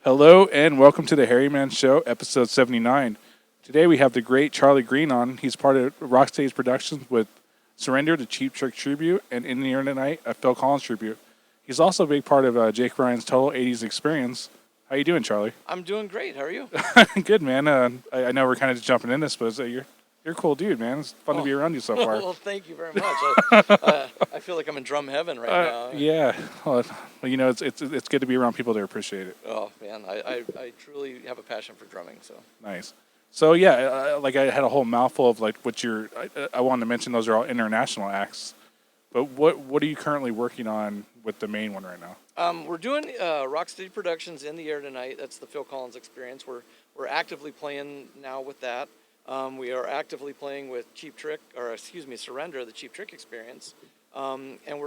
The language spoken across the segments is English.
Hello and welcome to the Harry Man Show, episode 79. Today we have the great Charlie Green on. He's part of Rockstage Productions with Surrender, the Cheap Trick Tribute, and In the Air Tonight, a Phil Collins tribute. He's also a big part of Jake Ryan's Total 80s Experience. How you doing, Charlie? I'm doing great. How are you? Good, man. I know we're kind of just jumping in this, but you're a cool dude, man. It's fun to be around you so far. Well, thank you very much. I feel like I'm in drum heaven right now. Yeah. Well, it's good to be around people that appreciate it. Oh, man. I truly have a passion for drumming. So Nice. So yeah, I had a whole mouthful of like what I wanted to mention. Those are all international acts. But what are you currently working on with the main one right now? We're doing Rocksteady Productions In the Air Tonight. That's the Phil Collins Experience. We're actively playing now with that. We are actively playing with Surrender, the Cheap Trick Experience. And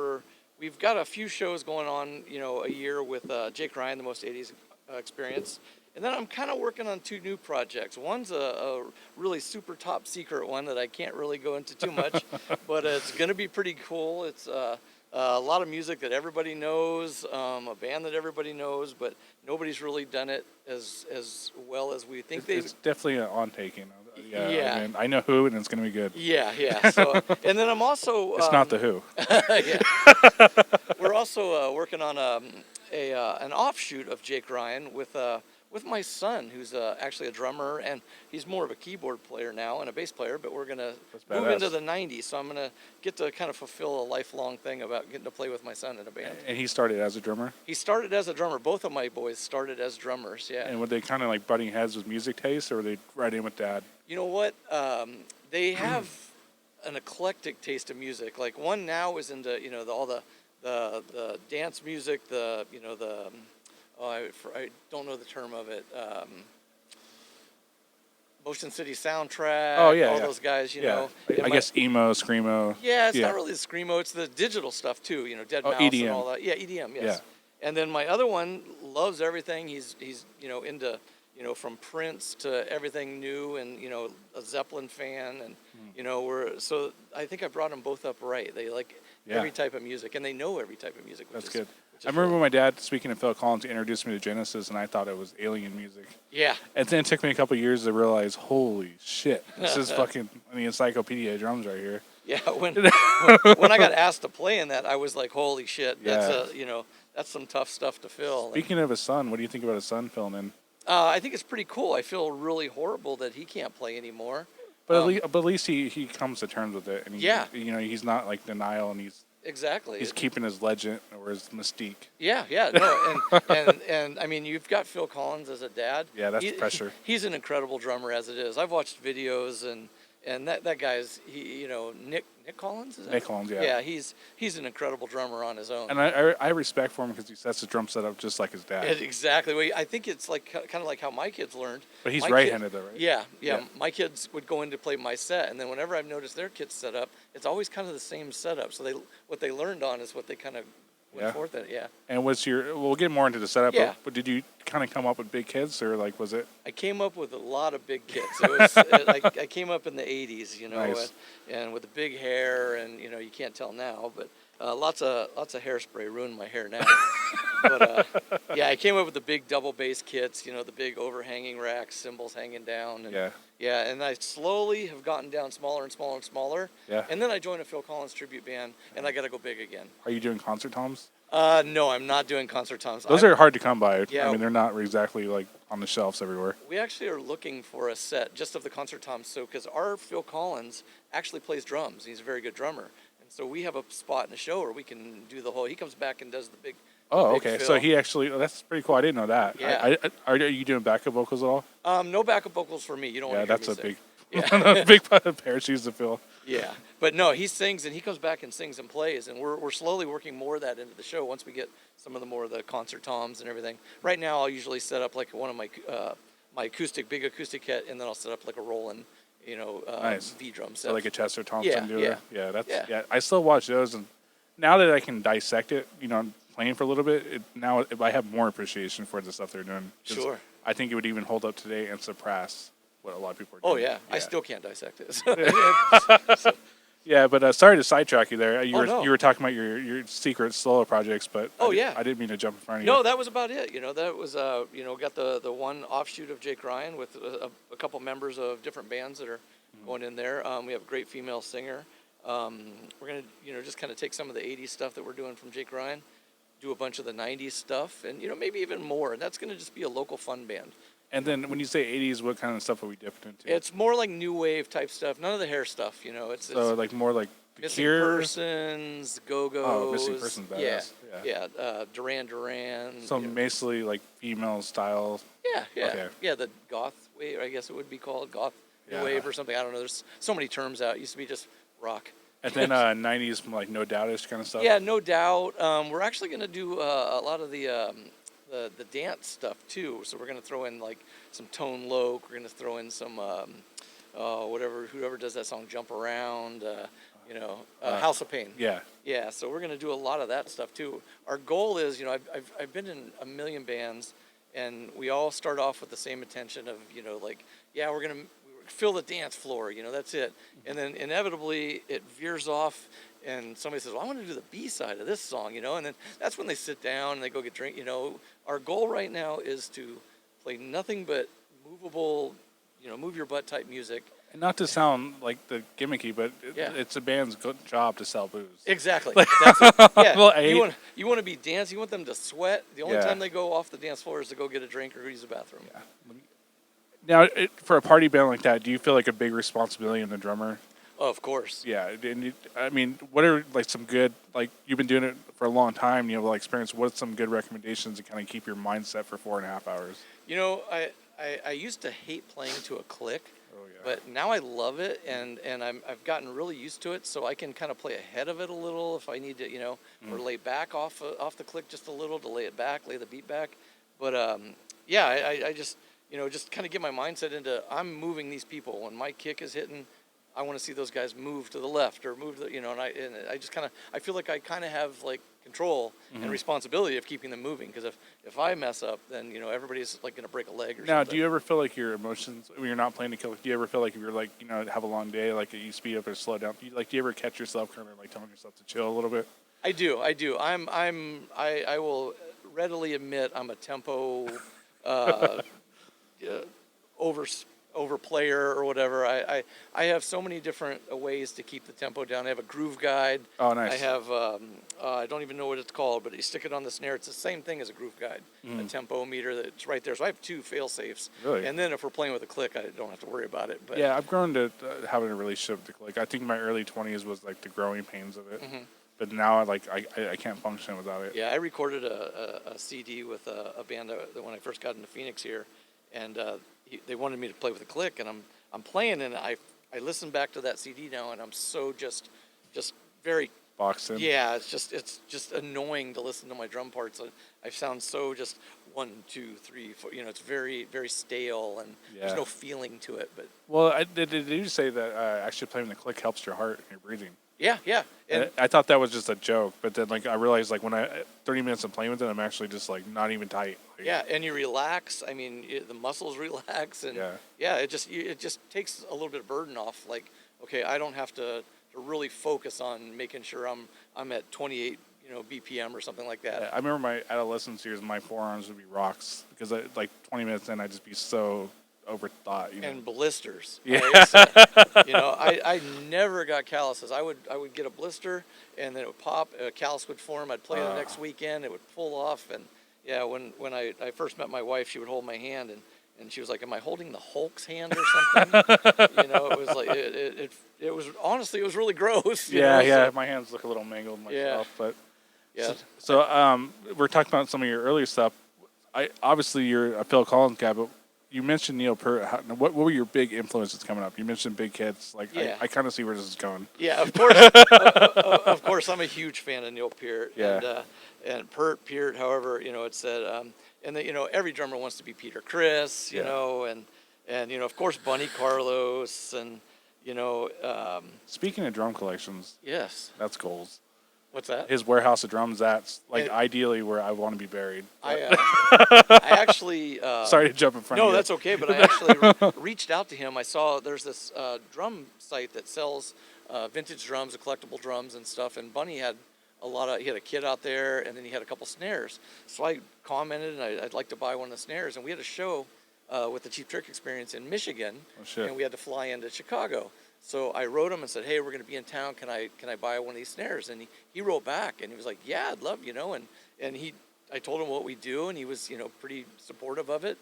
we've got a few shows going on, a year with Jake Ryan, the Most 80s Experience. And then I'm kind of working on two new projects. One's a really super top secret one that I can't really go into too much, but it's going to be pretty cool. It's a lot of music that everybody knows, a band that everybody knows, but nobody's really done it as well as we think It's definitely an on-taking. Yeah. I mean, I know who, and it's going to be good. Yeah. So, and then I'm also... It's not the Who. Yeah. We're also working on an offshoot of Jake Ryan with my son, who's actually a drummer, and he's more of a keyboard player now and a bass player, but we're going to move into the 90s, so I'm going to get to kind of fulfill a lifelong thing about getting to play with my son in a band. And he started as a drummer? He started as a drummer. Both of my boys started as drummers, yeah. And were they kind of like butting heads with music taste, or were they right in with Dad? You know what? They have an eclectic taste of music. Like, one now is into, all the dance music, I don't know the term of it. Motion City Soundtrack. Oh, yeah. All those guys, know. I guess emo, screamo. Yeah, it's not really the screamo. It's the digital stuff too. Dead Mouse EDM. and all that. Yeah, EDM. Yes. Yeah. And then my other one loves everything. He's into from Prince to everything new, and a Zeppelin fan, and so I think I brought them both up right. They like every type of music, and they know every type of music. That's good. I remember when my dad, speaking of Phil Collins, introduced me to Genesis, and I thought it was alien music. Yeah. And then it took me a couple of years to realize, holy shit, this is fucking the encyclopedia of drums right here. Yeah. When I got asked to play in that, I was like, holy shit, that's that's some tough stuff to fill. Speaking of his son, what do you think about his son filming? I think it's pretty cool. I feel really horrible that he can't play anymore. But at least he comes to terms with it, and he's not like denial, and he's keeping his legend or his mystique. Yeah, no, and I mean, you've got Phil Collins as a dad. Yeah, that's pressure. He's an incredible drummer as it is. I've watched videos, and that guy's Nick Collins. Is that? Nick Collins, yeah. Yeah, he's an incredible drummer on his own. And I respect for him because he sets the drum set up just like his dad. Exactly. Well, I think it's like kind of like how my kids learned. But he's right-handed though, right? Yeah. My kids would go in to play my set, and then whenever I've noticed their kids set up, it's always kind of the same setup. So what they learned on is what they kind of went forth at. Yeah. And we'll get more into the setup. Yeah. But did you kind of come up with big kids, or like was it? I came up with a lot of big kids. It was I came up in the '80s, Nice. and with the big hair, and you can't tell now, but lots of hairspray ruined my hair now. But I came up with the big double bass kits, the big overhanging racks, cymbals hanging down. And, and I slowly have gotten down smaller and smaller and smaller. Yeah. And then I joined a Phil Collins tribute band, and I got to go big again. Are you doing concert toms? No, I'm not doing concert toms. Those are hard to come by. Yeah. I mean, they're not exactly like on the shelves everywhere. We actually are looking for a set just of the concert toms, because our Phil Collins actually plays drums. He's a very good drummer. And so we have a spot in the show where we can do the whole, he comes back and does the big. Oh, okay. So he actually, that's pretty cool. I didn't know that. Yeah. Are you doing backup vocals at all? No backup vocals for me. You don't want to that's a big, big pair of shoes to fill. Yeah. But no, he sings, and he comes back and sings and plays, and we're slowly working more of that into the show once we get some of the more of the concert toms and everything. Right now, I'll usually set up like one of my big acoustic kit, and then I'll set up like a Roland, nice. V drum set. So like a Chester Thompson doer. Yeah. I still watch those, and now that I can dissect it, playing for a little bit, now I have more appreciation for the stuff they're doing. Sure. I think it would even hold up today and surpass what a lot of people are doing. Oh, yeah. I still can't dissect it. Yeah, but sorry to sidetrack you there. You Oh, were no. you were talking about your secret solo projects, but Oh, yeah. I didn't mean to jump in front of you. No, that was about it. That was got the one offshoot of Jake Ryan with a couple members of different bands that are going in there. We have a great female singer. We're gonna just kind of take some of the '80s stuff that we're doing from Jake Ryan, do a bunch of the '90s stuff, and maybe even more. And that's gonna just be a local fun band. And then when you say '80s, what kind of stuff are we dipping into? It's more like new wave type stuff. None of the hair stuff. It's So more like The Missing Cure? Persons, Go-Go's. Oh, Missing Persons, Yeah, badass. yeah. Duran Duran. So basically like female style. Yeah, yeah, Okay. yeah. The goth wave, I guess it would be called goth Yeah. wave or something. I don't know. There's so many terms out. It used to be just rock. And then '90s like No Doubt-ish kind of stuff. Yeah, no doubt. We're actually going to do a lot of the dance stuff too. So we're going to throw in like some Tone Loc. We're going to throw in some whoever does that song, Jump Around. House of Pain. Yeah. Yeah, so we're going to do a lot of that stuff too. Our goal is, I've been in a million bands, and we all start off with the same intention of, we're going to fill the dance floor, that's it. And then inevitably it veers off, and somebody says, well, I want to do the B side of this song, and then that's when they sit down and they go get drink. Our goal right now is to play nothing but movable, move your butt type music. And not to sound like the gimmicky, but it's a band's good job to sell booze. Exactly. Yeah. Well, you want to be dancing. You want them to sweat. The only Yeah. time they go off the dance floor is to go get a drink or use the bathroom. Yeah. Now, for a party band like that, do you feel like a big responsibility in the drummer? Oh, of course. Yeah, and what are like some good, like you've been doing it for a long time, you have a lot of experience. What are some good recommendations to kind of keep your mindset for 4.5 hours? I used to hate playing to a click, Oh yeah. but now I love it, and I've gotten really used to it, so I can kind of play ahead of it a little if I need to, or lay back off the click just a little to lay it back, lay the beat back. But I just just kind of get my mindset into I'm moving these people when my kick is hitting. I want to see those guys move to the left or move and I just I feel like I kind of have like control and responsibility of keeping them moving, because if I mess up, then everybody's like going to break a leg or Now, something. do you ever feel like your emotions when you're not playing to kill? Do you ever feel like if you're like have a long day, like you speed up or slow down? Do you ever catch yourself kind of like telling yourself to chill a little bit? I do. I will readily admit I'm a tempo over player or whatever. I have so many different ways to keep the tempo down. I have a groove guide. Oh, nice. I have I don't even know what it's called, but you stick it on the snare. It's the same thing as a groove guide, a tempo meter that's right there. So I have 2 fail safes. Really? And then if we're playing with a click, I don't have to worry about it. But Yeah, I've grown to having a relationship with the click. I think my early 20s was like the growing pains of it, but now I can't function without it. yeah, I recorded a CD with a band that when I first got into Phoenix here, and they wanted me to play with a click, and I'm playing, and I listen back to that CD now, and I'm so just very Boxed in. yeah. It's just annoying to listen to my drum parts. I sound so just 1, 2, 3, 4. It's very very stale, and there's Yeah. no feeling to it. But Well, did you say that actually playing the click helps your heart and your breathing? yeah, and I thought that was just a joke, but then I realized when 30 minutes of playing with it, I'm actually just not even tight. yeah, and you relax. I mean, the muscles relax, and it just takes a little bit of burden off. Like, okay, I don't have to really focus on making sure I'm at 28 BPM or something like that. Yeah, I remember my adolescence years, my forearms would be rocks because 20 minutes in, I'd just be so overthought. And blisters. Yeah. Right? So, I never got calluses. I would get a blister, and then it would pop. A callus would form. I'd play the next weekend. It would pull off. And yeah, when I first met my wife, she would hold my hand, and she was like, "Am I holding the Hulk's hand or something?" It was like it was honestly it was really gross. Yeah. My hands look a little mangled myself, but yeah. So we're talking about some of your earlier stuff. Obviously you're a Phil Collins guy, but you mentioned Neil Peart. What were your big influences coming up? You mentioned Big Kids. I kind of see where this is going. Yeah, of course. Of course, I'm a huge fan of Neil Peart. Yeah. And Peart, however, it said, and every drummer wants to be Peter Criss, you know, and of course Bunny Carlos, and Speaking of drum collections, yes. that's goals. What's that? His warehouse of drums. That's And- ideally where I want to be buried. I actually. Sorry to jump in front of No, you. that's okay. But I actually reached out to him. I saw there's this drum site that sells vintage drums, collectible drums and stuff. And Bunny had he had a kit out there, and then he had a couple snares. So I commented, and I'd like to buy one of the snares. And we had a show with the Cheap Trick Experience in Michigan, and we had to fly into Chicago. So I wrote him and said, hey, we're going to be in town. Can I buy one of these snares? And he wrote back, and he was like, yeah, I'd love, and I told him what we do, and he was, pretty supportive of it.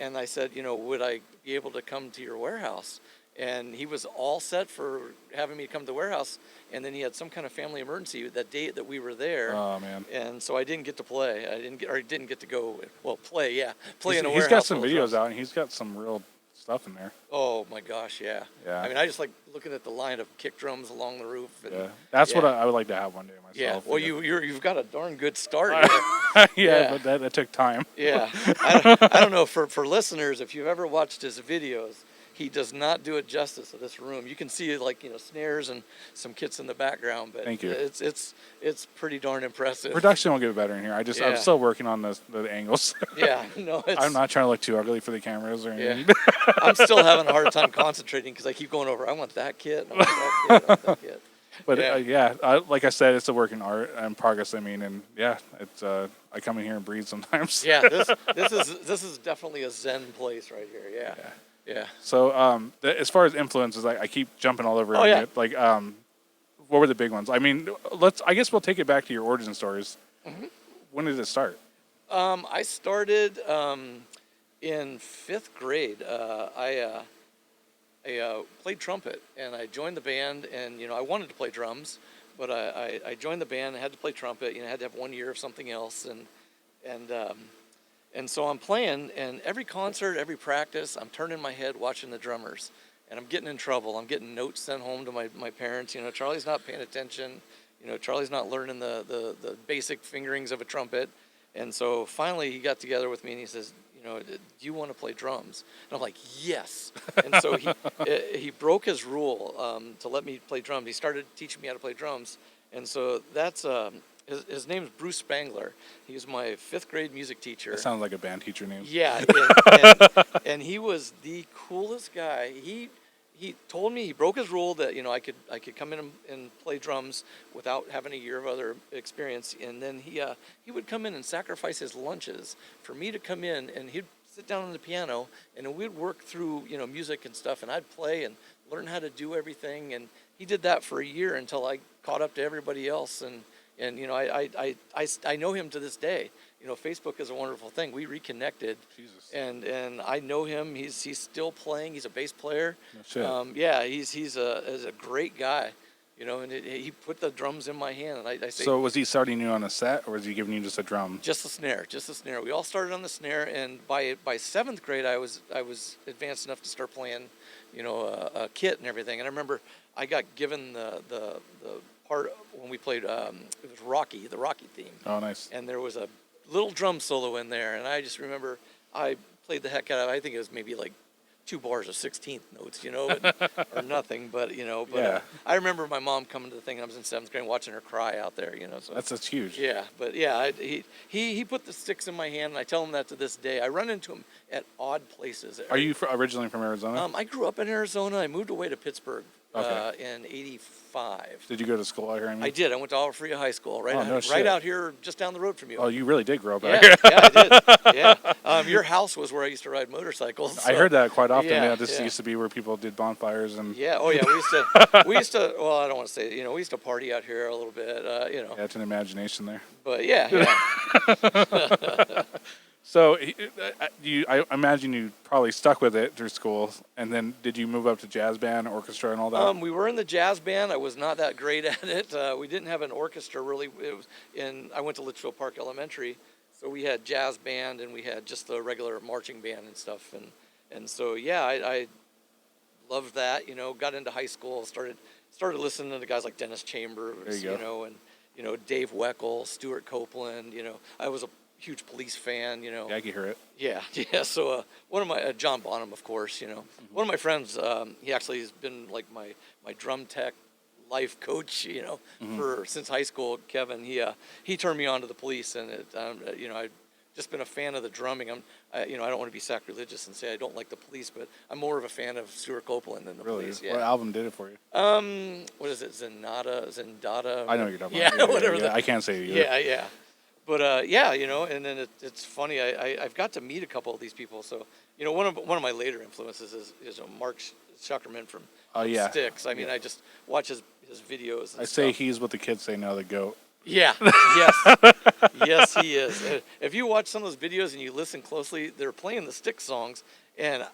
And I said, would I be able to come to your warehouse? And he was all set for having me come to the warehouse. And then he had some kind of family emergency that date that we were there. Oh man! And so I didn't get to play. I didn't get to go. Well, play in a warehouse. He's got some videos out, and he's got some real stuff in there. Oh my gosh, yeah. Yeah. I mean, I just like looking at the line of kick drums along the roof. And, that's what I would like to have one day myself. Yeah. Well, you've got a darn good start. Yeah, but that took time. Yeah. I don't know for listeners, if you've ever watched his videos, he does not do it justice of this room. You can see snares and some kits in the background, but Thank you. It's pretty darn impressive. Production will get better in here. I'm still working on the angles. Yeah, no, I'm not trying to look too ugly for the cameras or anything. Yeah. I'm still having a hard time concentrating because I keep going over. I want that kit. I want that kit. I want that kit. But like I said, it's a work in art and progress. I mean, and it's I come in here and breathe sometimes. Yeah, this is definitely a zen place right here. Yeah. Yeah. So, as far as influences, I keep jumping all over. Oh, yeah. Like, what were the big ones? I mean, I guess we'll take it back to your origin stories. Mm-hmm. When did it start? I started in 5th grade. I played trumpet, and I joined the band, and I wanted to play drums, but I joined the band. I had to play trumpet. I had to have 1 year of something else, and so I'm playing, and every concert, every practice, I'm turning my head watching the drummers, and I'm getting in trouble. I'm getting notes sent home to my parents. Charlie's not paying attention. Charlie's not learning the basic fingerings of a trumpet. And so finally he got together with me, and he says, do you want to play drums? And I'm like, yes. And so he broke his rule to let me play drums. He started teaching me how to play drums. And so that's... His name's Bruce Spangler. He was my 5th grade music teacher. That sounds like a band teacher name. Yeah, and he was the coolest guy. He told me, he broke his rule that I could come in and play drums without having a year of other experience. And then he would come in and sacrifice his lunches for me to come in, and he'd sit down on the piano, and we'd work through music and stuff, and I'd play and learn how to do everything. And he did that for a year until I caught up to everybody else. And I know him to this day. Facebook is a wonderful thing. We reconnected. Jesus. And I know him. He's still playing. He's a bass player. No shit. He's a great guy. And he put the drums in my hand, and I say. So was he starting you on a set, or was he giving you just a drum? Just the snare. We all started on the snare, and by 7th grade, I was advanced enough to start playing, a kit and everything. And I remember I got given the part when we played, it was Rocky, the Rocky theme. Oh, nice. And there was a little drum solo in there, and I just remember I played the heck out of it. I think it was maybe like 2 bars of 16th notes, or nothing, but I remember my mom coming to the thing, and I was in 7th grade and watching her cry out there, so. That's huge. Yeah, but he put the sticks in my hand, and I tell him that to this day. I run into him at odd places. Are you originally from Arizona? I grew up in Arizona. I moved away to Pittsburgh in 85. Did you go to school out here? I did. I went to Alfreda High School, right out here, just down the road from you. Oh, you really did grow up out here. here. Yeah, I did. Yeah. Your house was where I used to ride motorcycles. So. I heard that quite often. Yeah, this used to be where people did bonfires and. Yeah. Oh, yeah. We used to. Well, I don't want to say. We used to party out here a little bit. Yeah, it's an imagination there. But yeah. So, I imagine you probably stuck with it through school, and then did you move up to jazz band, orchestra, and all that? We were in the jazz band. I was not that great at it. We didn't have an orchestra really. I went to Litchfield Park Elementary, so we had jazz band and we had just the regular marching band and stuff. And so I loved that. Got into high school, started listening to guys like Dennis Chambers, and Dave Weckl, Stuart Copeland. I was a huge Police fan, Yeah, I can hear it. Yeah. So one of my John Bonham, of course, Mm-hmm. One of my friends, he actually has been like my drum tech life coach, Mm-hmm. since high school. Kevin, he turned me on to the Police, and I just been a fan of the drumming. I don't want to be sacrilegious and say I don't like the Police, but I'm more of a fan of Stuart Copeland than the Really? Police. Yeah. What album did it for you? What is it? Zendada. I know what you're talking yeah, about. whatever. I can't say it either. Yeah. But yeah, and then it's funny. I've got to meet a couple of these people. So one of my later influences is Mark Schuckerman from Styx. I mean, I just watch his videos. And I say he's what the kids say now, the GOAT. Yeah. Yes. Yes, he is. If you watch some of those videos and you listen closely, they're playing the Styx songs, and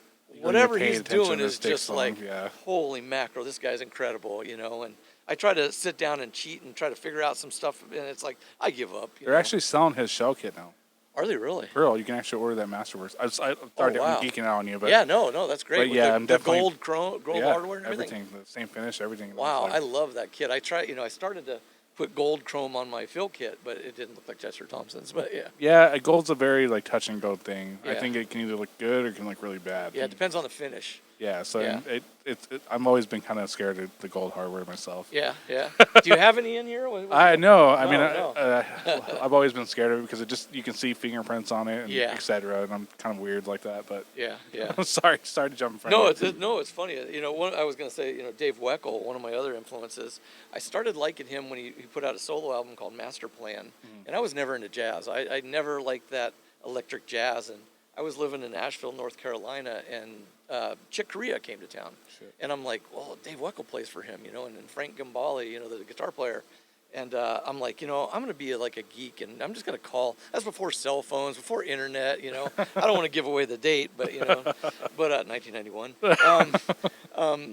whatever he's doing is just like, holy mackerel, this guy's incredible, And I try to sit down and cheat and try to figure out some stuff, and it's like I give up. They're actually selling his shell kit now. Are they really? Girl, you can actually order that Masterworks. I'm geeking out on you, but yeah, no, that's great. But I'm definitely gold hardware and everything, the same finish, everything. Wow, I love that kit. I started to put gold chrome on my fill kit, but it didn't look like Chester Thompson's. But yeah. Yeah, gold's a very touch and go thing. Yeah. I think it can either look good or it can look really bad. Yeah, it depends on the finish. Yeah, so I've always been kind of scared of the gold hardware myself. Yeah. Do you have any in here? I know. No. I've always been scared of it because you can see fingerprints on it, and et cetera. And I'm kind of weird like that. But yeah. I'm sorry to jump in front of you. No, it's funny. I was gonna say, Dave Weckl, one of my other influences. I started liking him when he put out a solo album called Master Plan, and I was never into jazz. I never liked that electric jazz, and I was living in Asheville, North Carolina, and Chick Corea came to town. Shit. And I'm like, well, Dave Weckl plays for him, and then Frank Gambale, the guitar player. And I'm like, I'm going to be like a geek, and I'm just going to call. That's before cell phones, before internet, I don't want to give away the date, but, but 1991.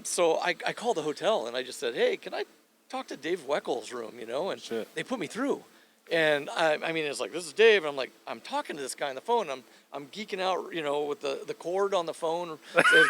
So I called the hotel, and I just said, hey, can I talk to Dave Weckl's room, and they put me through. And I mean, it's like, this is Dave. And I'm like, I'm talking to this guy on the phone. I'm geeking out, with the cord on the phone,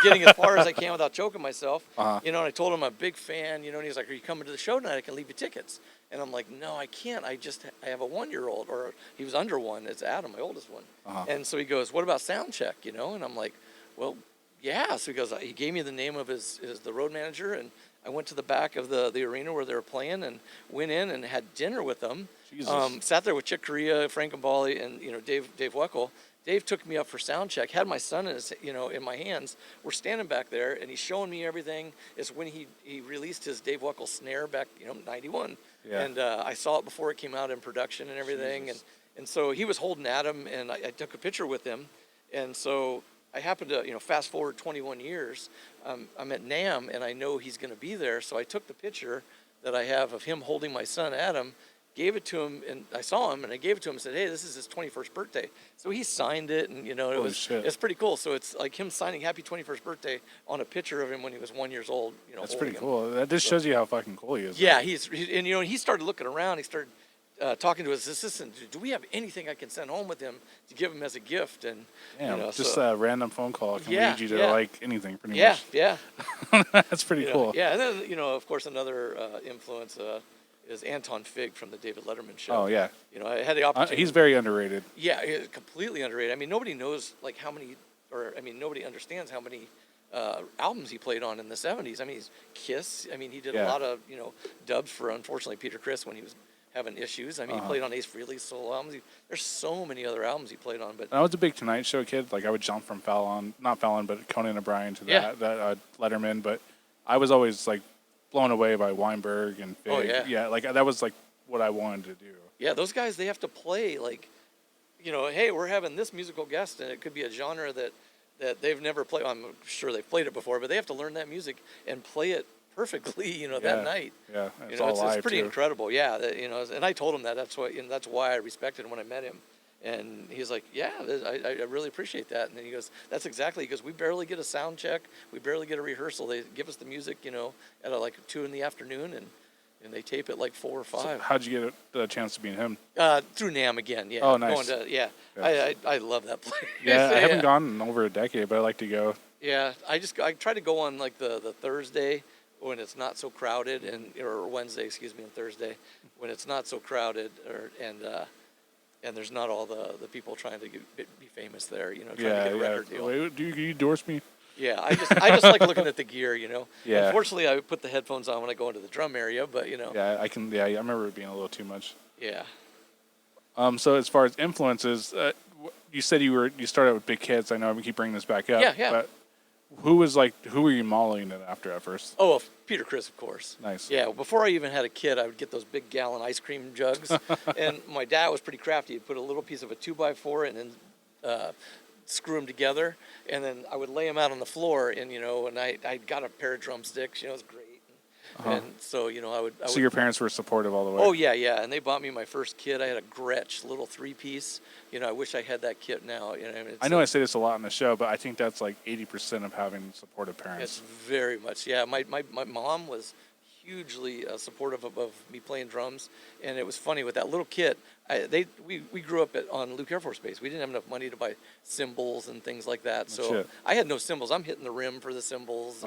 getting as far as I can without choking myself. And I told him I'm a big fan, and he's like, are you coming to the show tonight? I can leave you tickets. And I'm like, no, I can't. I have a 1-year-old, or he was under one. It's Adam, my oldest one. And so he goes, what about sound check, And I'm like, well, yeah. So he goes, he gave me the name of the road manager, and I went to the back of the arena where they were playing and went in and had dinner with them. Sat there with Chick Corea, Frank Gambale, and Dave Weckl. Dave took me up for sound check. Had my son in my hands. We're standing back there, and he's showing me everything. It's when he released his Dave Weckl snare back, '91. Yeah. And I saw it before it came out in production and everything. And so he was holding at him, and I took a picture with him. And so I happened to fast forward 21 years. I'm at NAMM, and I know he's going to be there. So I took the picture that I have of him holding my son Adam. Gave it to him, and I saw him, and I gave it to him and said, hey, this is his 21st birthday. So he signed it, and, it's pretty cool. So it's like him signing happy 21st birthday on a picture of him when he was 1 year old, That's pretty cool. That just shows you how fucking cool he is. Yeah, he started looking around. He started talking to his assistant. Do we have anything I can send home with him to give him as a gift? And just a random phone call can lead you to anything pretty much. Yeah. That's pretty cool. Yeah, and then, of course, another influence is Anton Fig from the David Letterman show. Oh, yeah. I had the opportunity. He's very underrated. Yeah, completely underrated. I mean, nobody knows nobody understands how many albums he played on in the 70s. I mean, he's Kiss. I mean, he did a lot of, dubs for, unfortunately, Peter Criss when he was having issues. I mean, he played on Ace Frehley's solo albums. There's so many other albums he played on. But I was a big Tonight Show kid. Like, I would jump from not Fallon, but Conan O'Brien to that Letterman. But I was always, blown away by Weinberg and Fig. Oh, yeah. Yeah, that was, what I wanted to do. Yeah, those guys, they have to play, hey, we're having this musical guest, and it could be a genre that they've never played. I'm sure they've played it before, but they have to learn that music and play it perfectly, that night. Yeah, it's pretty incredible. Yeah, and I told him that. That's why I respected him when I met him. And he's like, yeah, I really appreciate that. And then he goes, that's exactly. He goes, we barely get a sound check. We barely get a rehearsal. They give us the music, at 2 in the afternoon, and they tape it 4 or 5. So how'd you get the chance to meet him? Through NAMM again. Yeah. Oh, nice. I love that place. Yeah, I haven't gone in over a decade, but I like to go. Yeah, I try to go on the Thursday when it's not so crowded, or Wednesday, on Thursday when it's not so crowded, and there's not all the people trying to be famous there, trying to get a record deal. Wait, do you endorse me? Yeah, I just like looking at the gear, Yeah. Unfortunately, I put the headphones on when I go into the drum area, but Yeah, I can. Yeah, I remember it being a little too much. Yeah. So as far as influences, you said you started with big kids. I know we keep bringing this back up. Yeah. But who were you modeling it after at first? Oh, Peter Criss, of course. Nice. Yeah, before I even had a kid, I would get those big gallon ice cream jugs. And my dad was pretty crafty. He'd put a little piece of a 2x4 and then screw them together. And then I would lay them out on the floor. And, and I got a pair of drumsticks. It was great. And so, I would. So your parents were supportive all the way? Oh, yeah. And they bought me my first kit. I had a Gretsch little 3-piece. I wish I had that kit now. I know I say this a lot on the show, but I think that's like 80% of having supportive parents. It's very much, yeah. My mom was hugely supportive of me playing drums, and it was funny with that little kit. We grew up on Luke Air Force Base. We didn't have enough money to buy cymbals and things like that, so I had no cymbals. I'm hitting the rim for the cymbals,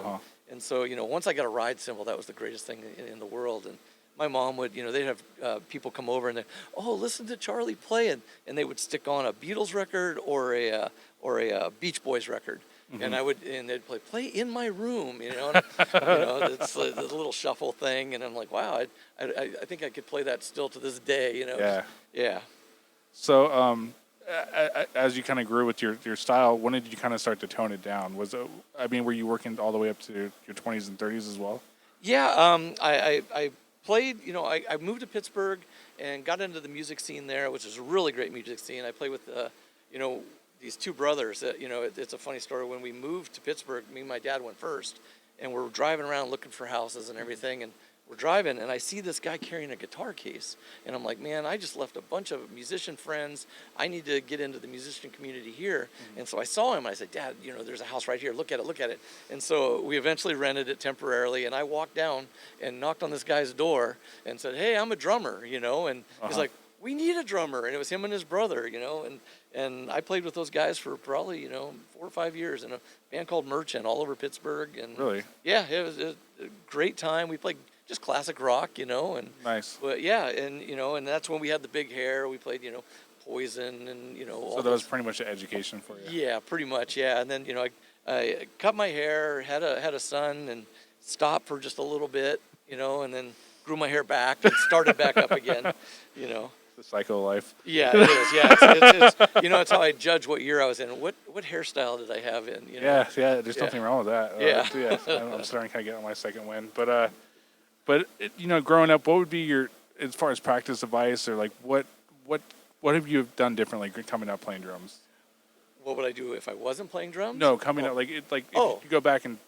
and so once I got a ride cymbal, that was the greatest thing in the world. And my mom would, they'd have people come over and listen to Charlie play, and they would stick on a Beatles record or a Beach Boys record. And they'd play in my room, it's a little shuffle thing, and I'm like, wow, I think I could play that still to this day, Yeah. So, as you kind of grew with your style, when did you kind of start to tone it down? Were you working all the way up to your 20s and 30s as well? Yeah, I played, I moved to Pittsburgh and got into the music scene there, which is a really great music scene. I played with, these two brothers that, it's a funny story. When we moved to Pittsburgh, me and my dad went first, and we're driving around looking for houses and everything, and we're driving, and I see this guy carrying a guitar case, and I'm like, man, I just left a bunch of musician friends. I need to get into the musician community here. And so I saw him, and I said, Dad, there's a house right here. Look at it. And so we eventually rented it temporarily, and I walked down and knocked on this guy's door and said, hey, I'm a drummer, and he's like, we need a drummer. And it was him and his brother, and I played with those guys for probably, 4 or 5 years in a band called Merchant all over Pittsburgh. And really? Yeah, it was a great time. We played just classic rock, and nice. But yeah, and that's when we had the big hair. We played, Poison and, So that was pretty much an education for you. Yeah, pretty much, yeah. And then, I cut my hair, had a son, and stopped for just a little bit, and then grew my hair back and started back up again, The cycle of life. Yeah, it is. Yeah, it's how I judge what year I was in. What hairstyle did I have in? Yeah. There's nothing wrong with that. Yeah. I'm starting to kind of get on my second wind. But growing up, what would be your, as far as practice advice, or like what have you done differently coming up playing drums? What would I do if I wasn't playing drums? No, coming up if you go back and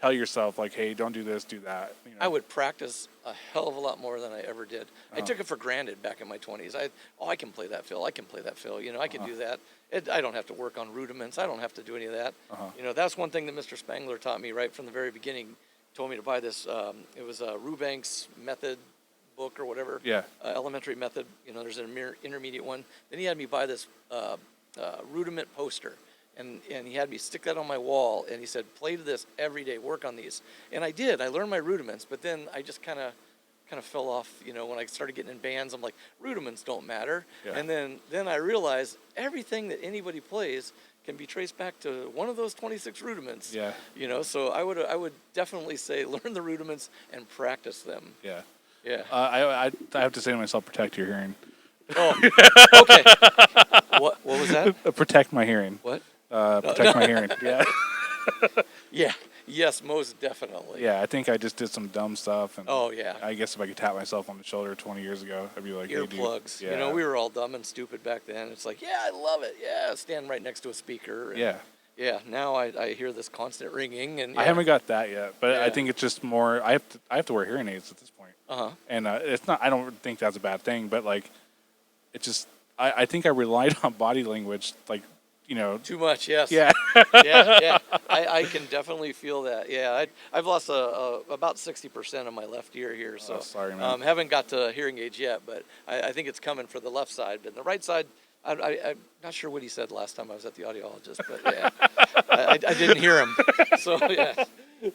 tell yourself like, hey, don't do this, do that. I would practice a hell of a lot more than I ever did. I took it for granted back in my 20s. I can play that fill. I can play that fill. I can do that. I don't have to work on rudiments. I don't have to do any of that. That's one thing that Mr. Spangler taught me right from the very beginning. Told me to buy this. It was a Rubank's method book or whatever. Yeah. Elementary method. There's an intermediate one. Then he had me buy this rudiment poster. And he had me stick that on my wall, and he said, play to this every day, work on these. And I did. I learned my rudiments, but then I just kind of fell off, when I started getting in bands. I'm like, rudiments don't matter. Yeah. And then I realized everything that anybody plays can be traced back to one of those 26 rudiments. Yeah. So I would definitely say learn the rudiments and practice them. Yeah. Yeah. I have to say to myself, protect your hearing. Oh, okay. What was that? Protect my hearing. What? Protect my hearing. Yeah. Yeah. Yes, most definitely. Yeah, I think I just did some dumb stuff. And oh, yeah. I guess if I could tap myself on the shoulder 20 years ago, I'd be like, earplugs. Hey, dude. We were all dumb and stupid back then. It's like, yeah, I love it. Yeah, stand right next to a speaker. And yeah. Now I hear this constant ringing, and I haven't got that yet, but I think it's just more. I have to wear hearing aids at this point. And it's not. I don't think that's a bad thing, but like, it's just. I think I relied on body language, like. Too much, yes. Yeah. yeah. I can definitely feel that. Yeah, I've lost about 60% of my left ear here, so sorry, man. Haven't got to hearing aids yet, but I think it's coming for the left side. But the right side, I'm not sure what he said last time I was at the audiologist, but yeah, I didn't hear him. So yeah,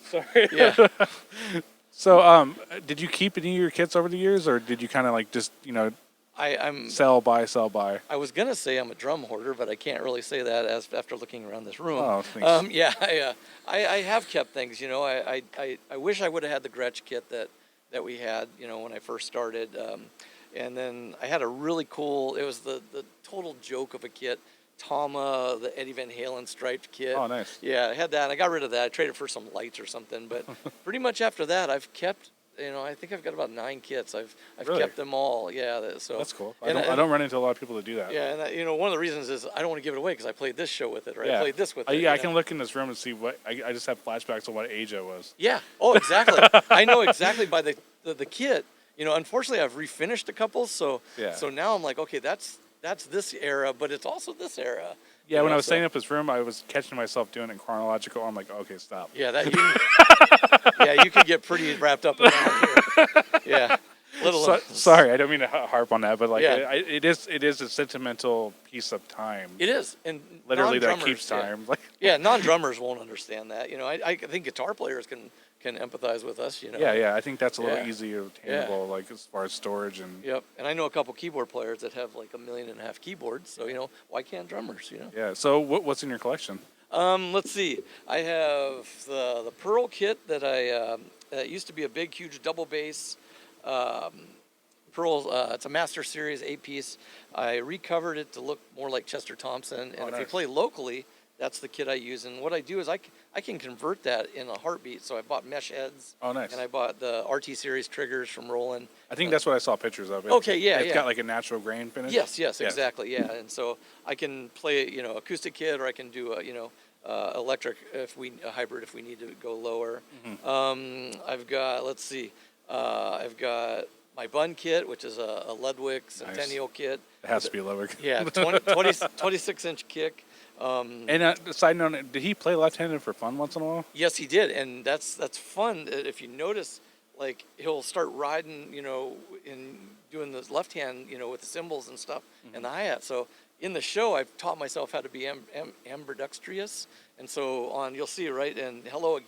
sorry. Yeah. So did you keep any of your kits over the years, or did you kind of like just I'm sell by? I was gonna say I'm a drum hoarder, but I can't really say that after looking around this room. Oh, thanks. Yeah, I have kept things. I wish I would have had the Gretsch kit that we had, when I first started. And then I had a really cool. It was the total joke of a kit. Tama, the Eddie Van Halen striped kit. Oh, nice. Yeah, I had that. I got rid of that. I traded for some lights or something. But pretty much after that, I've kept. I think I've got about 9 kits. I've Really? kept them all. Yeah, so That's cool. and I don't run into a lot of people that do that. yeah, and one of the reasons is I don't want to give it away because I played this show with it, right? Yeah. I played this with it. Yeah, I can look in this room and see what I just have flashbacks of what age I was. Yeah. Oh, exactly. I know exactly by the kit. Unfortunately, I've refinished a couple, so Yeah. so now I'm like, okay, that's this era, but it's also this era. Yeah, when I was so- setting up this room, I was catching myself doing it chronological. I'm like, okay, stop. Yeah, you can get pretty wrapped up around here. Yeah. Sorry, I don't mean to harp on that, but like, Yeah. it is a sentimental piece of time. It is, and Literally, that non-drummers, keeps time. Like, Yeah, non-drummers won't understand that. I think guitar players can empathize with us. yeah, I think that's a little Yeah. easier attainable, like as far as storage and. Yep, and I know a couple keyboard players that have like 1.5 million keyboards. So why can't drummers? Yeah. So what's in your collection? Let's see. I have the Pearl kit that that used to be a big, huge double bass. Pearl. It's a Master Series 8-piece. I recovered it to look more like Chester Thompson. And if you nice. play locally, that's the kit I use. And what I do is I can convert that in a heartbeat. So I bought mesh heads. Oh, nice. And I bought the RT Series triggers from Roland. I think that's what I saw pictures of. Okay, yeah, It's yeah. got like a natural grain finish. Yes, exactly, yeah. And so I can play, acoustic kit, or I can do electric a hybrid if we need to go lower. Mm-hmm. I've got, let's see, I've got my Bun kit, which is a Ludwig Centennial Kit. It has to be lower. Yeah, 26-inch kick. And a side note, did he play left-handed for fun once in a while? Yes, he did, and that's fun. If you notice, like he'll start riding, and doing the left hand, with the cymbals and stuff, and the hi-hat. So in the show, I've taught myself how to be ambidextrous, and so you'll see right, and hello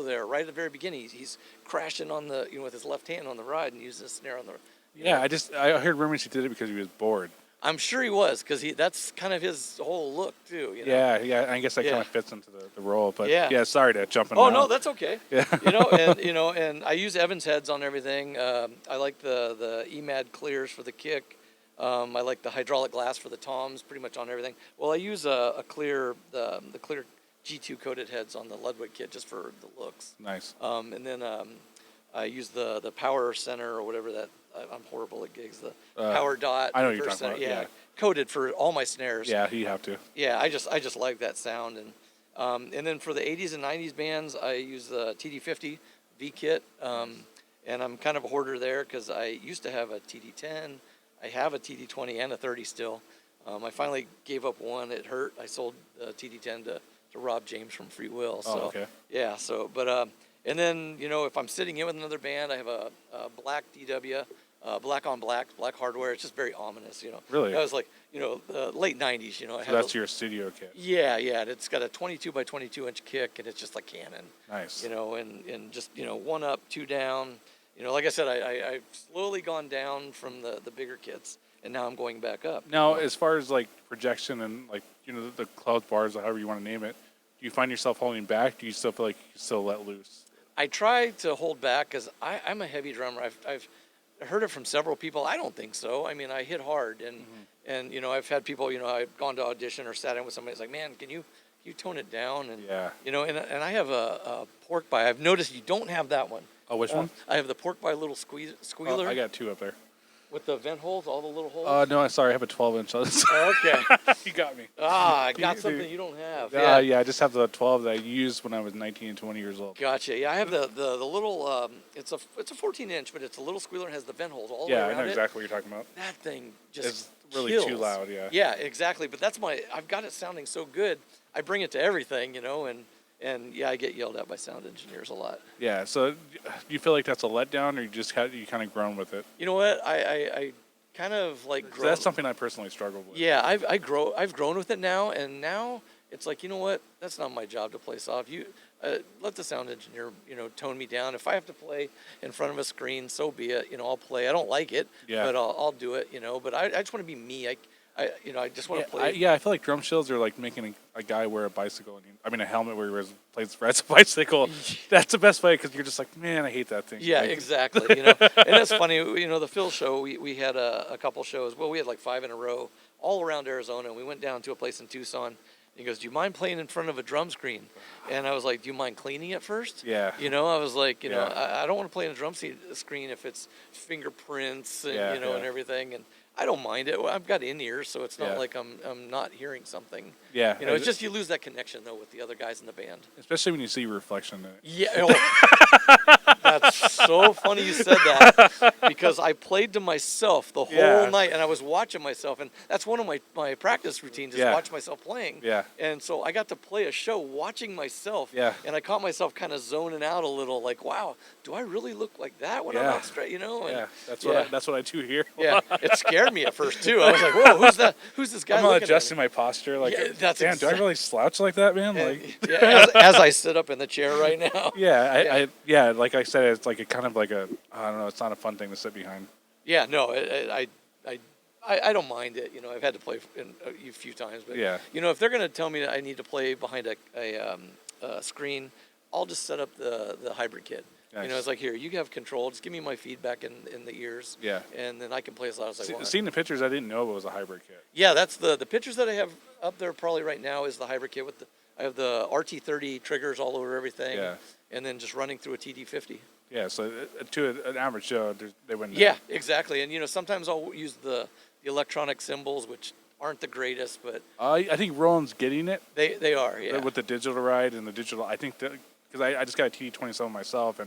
there, right at the very beginning, he's crashing on the, with his left hand on the ride and using the snare on the. Yeah, I heard rumors he did it because he was bored. I'm sure he was, because that's kind of his whole look too. Yeah. I guess that kind Yeah. of fits into the role. But Yeah. sorry to jump in. Oh now. no, that's okay. Yeah. And I use Evans heads on everything. I like the EMAD clears for the kick. I like the hydraulic glass for the toms, pretty much on everything. Well, I use the clear G2 coated heads on the Ludwig kit just for the looks. Nice. And then I use the power center or whatever that. I'm horrible at gigs. The power dot. I know what you're reverse talking center, about, yeah. Coated for all my snares. Yeah, you have to. Yeah, I just like that sound, and then for the 80s and 90s bands, I use the TD50 V kit, and I'm kind of a hoarder there because I used to have a TD10, I have a TD20 and a 30 still. I finally gave up one. It hurt. I sold the TD10 to Rob James from Free Will. So Oh, okay. yeah. So but and then if I'm sitting in with another band, I have a black DW. Black on black hardware. It's just very ominous, Really? That was like, the late 90s, I So had that's your studio kit. Yeah, and it's got a 22 by 22 inch kick, and it's just like Canon. Nice. And just, one up, two down. Like I said, I've slowly gone down from the bigger kits, and now I'm going back up. Now, as far as like projection and like, the cloud bars, or however you want to name it, do you find yourself holding back? Do you still feel like you still let loose? I try to hold back because I'm a heavy drummer. I've heard it from several people. I don't think so. I mean, I hit hard, and I've had people. I've gone to audition or sat in with somebody. It's like, man, can you tone it down? And Yeah. and I have a pork pie. I've noticed you don't have that one. Oh, which one? I have the pork pie little squealer. Oh, I got 2 up there. With the vent holes, all the little holes. No, sorry, I have a 12-inch. Okay. You got me. I got something you don't have. Yeah, I just have the 12 that I used when I was 19 and 20 years old. Gotcha. Yeah, I have the little. It's a 14-inch, but it's a little squealer and has the vent holes all the way Yeah, around I know it. exactly what you're talking about. That thing just It's really kills. too loud, yeah. Yeah, exactly. But that's I've got it sounding so good. I bring it to everything, and yeah, I get yelled at by sound engineers a lot. Yeah, so do you feel like that's a letdown, or you kind of grown with it? You know what? I kind of like So grow. that's something I personally struggle with. Yeah, I've grown with it now, and now it's like, you know what? That's not my job to play soft. You let the sound engineer, tone me down. If I have to play in front of a screen, so be it. I'll play. I don't like it, Yeah. but I'll do it. But I just want to be me. I just want to Yeah, play. I feel like drum shills are like making a guy wear a bicycle. A helmet where he rides a bicycle. That's the best way because you're just like, man, I hate that thing. Yeah, Like, exactly. And it's funny. The Phil show. We had a couple shows. Well, we had like 5 in a row all around Arizona. We went down to a place in Tucson. He goes, "Do you mind playing in front of a drum screen?" And I was like, "Do you mind cleaning it first?" Yeah. I was like, Yeah. I don't want to play in a screen if it's fingerprints and Yeah, and everything. And I don't mind it. I've got in-ears, so it's not Yeah. like I'm not hearing something. Yeah. It's just you lose that connection though with the other guys in the band. Especially when you see your reflection in it. Yeah. That's so funny you said that because I played to myself the whole night and I was watching myself, and that's one of my practice routines is watch myself playing. Yeah. And so I got to play a show watching myself. Yeah. And I caught myself kind of zoning out a little, like, wow, do I really look like that when I'm out straight? And, Yeah. That's what I do here. Yeah. It scared me at first too. I was like, whoa, who's that? Who's this guy? I'm not looking adjusting at me? my posture. Like, that's damn, do I really slouch like that, man? as I sit up in the chair right now. Yeah, like I said, it's like a kind of like a, I don't know, it's not a fun thing to sit behind. Yeah, no, I don't mind it. I've had to play a few times, but if they're gonna tell me that I need to play behind a screen, I'll just set up the hybrid kit. Nice. It's like, here, you have control. Just give me my feedback in the ears. Yeah. And then I can play as loud as I want. Seeing the pictures, I didn't know it was a hybrid kit. Yeah, that's the pictures that I have up there probably right now is the hybrid kit with I have the RT30 triggers all over everything. Yeah. And then just running through a TD50. Yeah, so to an average show, they wouldn't. Yeah, exactly. And sometimes I'll use the electronic cymbals, which aren't the greatest, but I think Roland's getting it. they are. Yeah. With the digital ride and the digital, I think that because I just got a TD27 myself,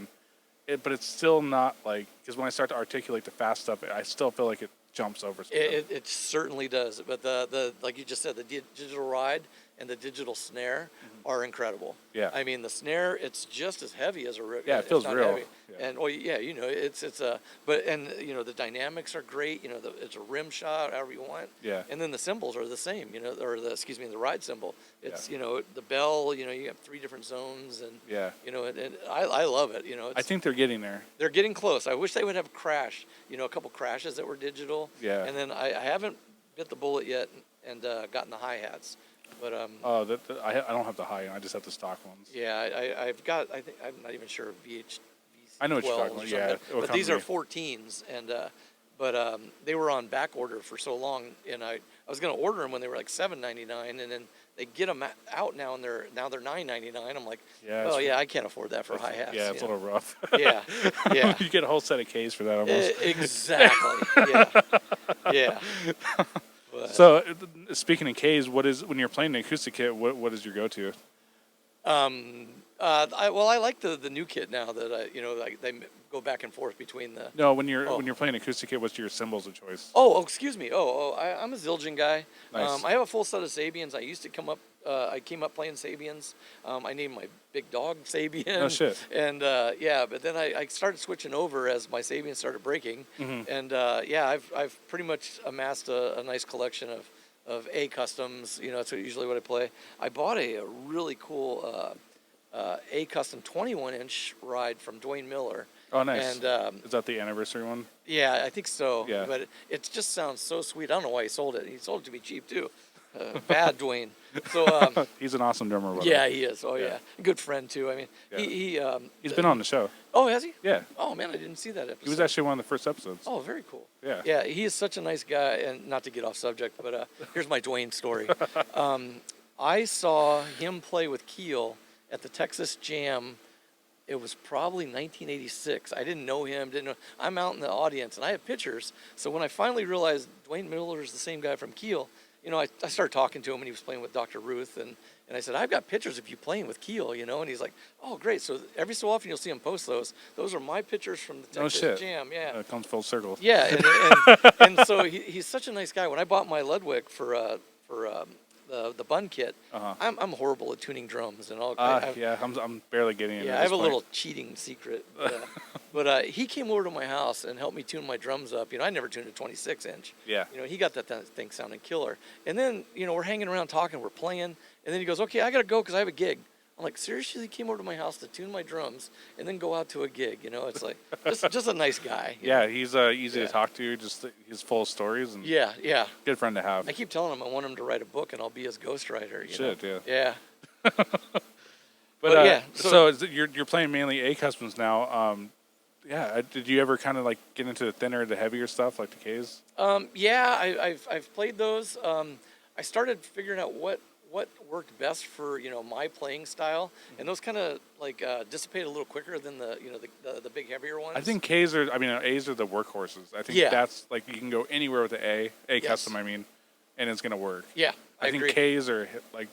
but it's still not like, because when I start to articulate the fast stuff, I still feel like it jumps over. It certainly does. But the like you just said, the digital ride and the digital snare are incredible. Yeah. I mean, the snare, it's just as heavy as a real. Yeah, it feels real. Heavy. Yeah. And it's the dynamics are great. It's a rim shot, however you want. Yeah. And then the cymbals are the same. The ride cymbal. It's the bell. You have 3 different zones, and and I love it. I think they're getting there. They're getting close. I wish they would have crash. A couple crashes that were digital. Yeah. And then I haven't bit the bullet yet and gotten the hi-hats. But I don't have the high. I just have the stock ones. yeah, I've got. I think I'm not even sure VH. I know what you're talking about. Yeah, but these are 14s, and they were on back order for so long, and I was going to order them when they were like $7.99, and then they get them out now, and they're $9.99. I'm like, I can't afford that for hi-hats. Yeah, it's a little rough. Yeah. You get a whole set of Ks for that almost. Exactly. Yeah. But, so, speaking of Ks, when you're playing the acoustic kit, what is your go-to? I like the new kit now that they go back and forth between the. No, when you're playing acoustic kit, what's your cymbals of choice? Excuse me. I'm a Zildjian guy. Nice. I have a full set of Sabians. I used to come up. I came up playing Sabians. I named my big dog Sabian. Oh shit. And but then I started switching over as my Sabians started breaking. Mm-hmm. And I've pretty much amassed a nice collection of A customs. That's usually what I play. I bought a really cool A custom 21-inch ride from Dwayne Miller. Oh, nice. And is that the anniversary one? yeah, I think so. Yeah. But it just sounds so sweet. I don't know why he sold it. He sold it to me cheap too. Bad Dwayne. So he's an awesome drummer. yeah, he is. Oh Yeah. yeah, good friend too. I mean, Yeah. He's been on the show. Oh, has he? Yeah. Oh man, I didn't see that episode. He was actually one of the first episodes. Oh, very cool. Yeah. Yeah, he is such a nice guy, and not to get off subject, but here's my Dwayne story. I saw him play with Keel at the Texas Jam. It was probably 1986. I didn't know him. I'm out in the audience, and I have pictures. So when I finally realized Dwayne Miller is the same guy from Keel, I started talking to him, and he was playing with Dr. Ruth, and I said, I've got pictures of you playing with Keel, and he's like, oh, great. So every so often you'll see him post those. Those are my pictures from the Texas Jam. Yeah. It comes full circle. Yeah, and so he's such a nice guy. When I bought my Ludwig for the bun kit, I'm horrible at tuning drums, and I'm barely getting into I have a little cheating secret, but he came over to my house and helped me tune my drums up. I never tuned a 26-inch. Yeah. He got that thing sounding killer. And then we're hanging around talking, we're playing, and then he goes, okay, I gotta go because I have a gig. I'm like, seriously, he came over to my house to tune my drums and then go out to a gig. You know, it's like just a nice guy. you Yeah, know? he's easy to Yeah. talk to. Just he's full of stories and Yeah, yeah. good friend to have. I keep telling him I want him to write a book and I'll be his ghostwriter. Should, yeah. Yeah. But yeah, so you're playing mainly A customs now. Yeah, did you ever kind of like get into the thinner, the heavier stuff like the K's? Yeah, I've played those. I started figuring out what worked best for my playing style, and those kind of like dissipate a little quicker than the big heavier ones. I think K's are. I mean, A's are the workhorses. I think Yeah. that's like you can go anywhere with the A Yes. custom. I mean, and it's gonna work. Yeah, I think agree. K's are like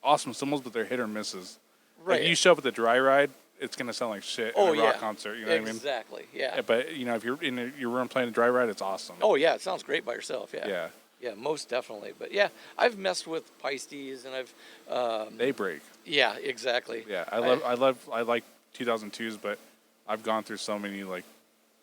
awesome cymbals, but they're hit or misses. Right. Like you show up at the dry ride, it's gonna sound like shit Oh, at a rock yeah. concert. You know what I mean? Exactly. Yeah. But if you're in your room playing a dry ride, it's awesome. Oh yeah, it sounds great by yourself. Yeah. Yeah, Yeah, most definitely. But yeah, I've messed with Pistes and I've. they break. Yeah, exactly. Yeah, I like 2002s, but I've gone through so many like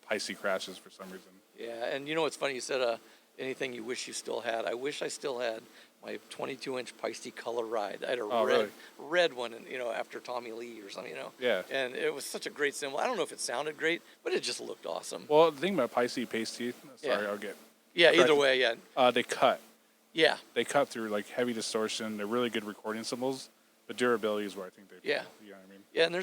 Pisces crashes for some reason. Yeah, and it's funny you said anything you wish you still had. I wish I still had my 22-inch Paiste Color Ride. I had a really? red one, and after Tommy Lee or something, Yeah. And it was such a great cymbal. I don't know if it sounded great, but it just looked awesome. Well, the thing about Pisces, sorry, Yeah. I'll get. Yeah, either corrected. way, yeah. They cut. Yeah. They cut through like heavy distortion. They're really good recording cymbals, but durability is where I think they. Yeah. You know what I mean? Yeah, and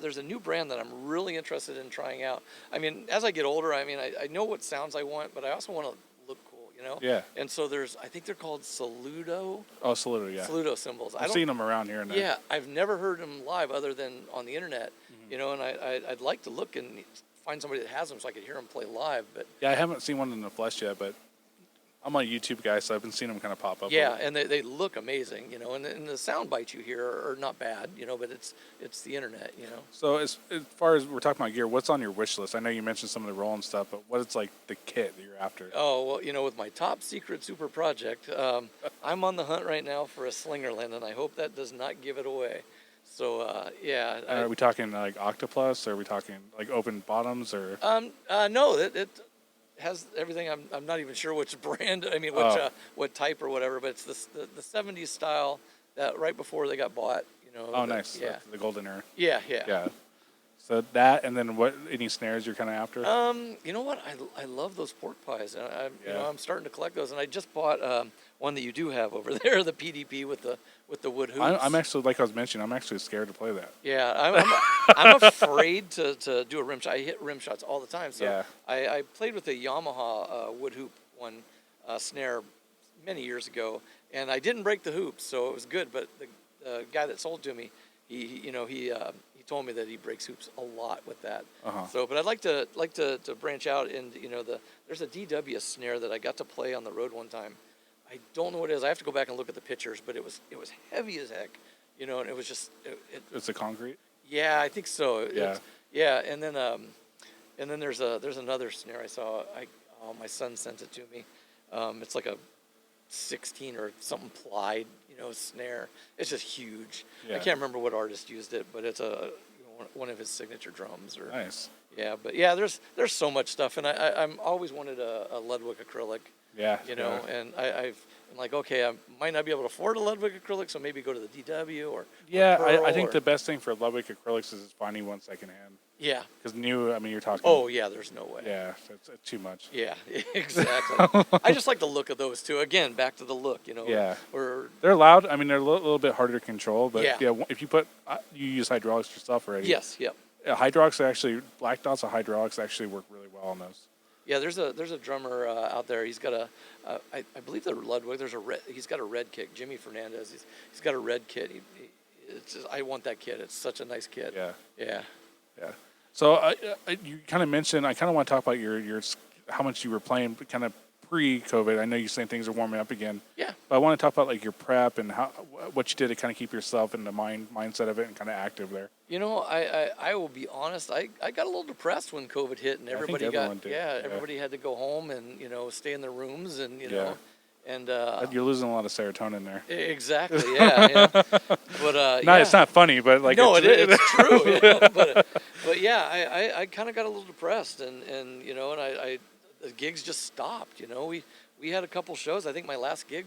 there's a new brand that I'm really interested in trying out. I mean, as I get older, I mean, I know what sounds I want, but I also want to look cool, Yeah. And so I think they're called Saludo. Oh, Saludo, yeah. Saludo cymbals. I've seen them around here and there. Yeah, I've never heard them live other than on the internet, Mm-hmm. and I'd like to look and find somebody that has them so I could hear them play live. But Yeah, I haven't seen one in the flesh yet, but I'm a YouTube guy, so I've been seeing them kind of pop up. yeah, and they look amazing, and the sound bites you hear are not bad, but it's the internet. So as far as we're talking about gear, what's on your wish list? I know you mentioned some of the rolling stuff, but what is like the kit that you're after? Oh, well, with my top secret super project, I'm on the hunt right now for a Slingerland, and I hope that does not give it away. So, yeah. Are we talking like Octoplus, or are we talking like open bottoms, or? No, it has everything. I'm not even sure which brand. I mean, what type or whatever. But it's the 70s style that right before they got bought. Oh, nice. Yeah. The golden era. Yeah. Yeah. So that, and then what? Any snares you're kind of after? You know what? I love those pork pies. Yeah. I'm starting to collect those, and I just bought one that you do have over there, the PDP with the wood hoops. I'm actually, like I was mentioning, I'm actually scared to play that. Yeah, I'm afraid to do a rim shot. I hit rim shots all the time. So Yeah. I played with a Yamaha wood hoop one snare many years ago, and I didn't break the hoops, so it was good. But the guy that sold to me, he told me that he breaks hoops a lot with that. Uh-huh. So, but I'd like to branch out, and there's a DW snare that I got to play on the road one time. I don't know what it is. I have to go back and look at the pictures, but it was heavy as heck, and it was just It's a concrete. yeah, I think so. Yeah. Yeah, and then there's another snare I saw. My son sent it to me. It's like a 16 or something plied, snare. It's just huge. Yeah. I can't remember what artist used it, but it's one of his signature drums. Or Nice. yeah, but yeah, there's so much stuff, and I'm always wanted a Ludwig acrylic. Yeah. And I'm like, okay, I might not be able to afford a Ludwig acrylic, so maybe go to the DW or Yeah, Pearl I think or- the best thing for Ludwig acrylics is finding one secondhand. yeah. Because new, I mean, you're talking. Oh yeah, there's no way. Yeah, it's too much. Yeah, exactly. I just like the look of those two. Again, back to the look, Yeah. Or They're loud. I mean, they're a little bit harder to control, but Yeah. if you you use hydraulics yourself already. yes, yep. Hydraulics black dots of hydraulics actually work really well on those. Yeah, there's a drummer out there. He's got I believe the Ludwig. He's got a red kit. Jimmy Fernandez. He's got a red kit. It's just, I want that kit. It's such a nice kit. Yeah. Yeah. Yeah. So you kind of mentioned, I kind of want to talk about your how much you were playing kind of pre-COVID. I know you're saying things are warming up again. Yeah. But I want to talk about like your prep and what you did to kind of keep yourself in the mindset of it and kind of active there. I will be honest. I got a little depressed when COVID hit and everybody everyone did. Yeah. everybody had to go home and stay in their rooms and Yeah. and You're losing a lot of serotonin there. exactly yeah. But No, it's not funny, but like no, it's true. But yeah, I kind of got a little depressed and I the gigs just stopped. We had a couple shows. I think my last gig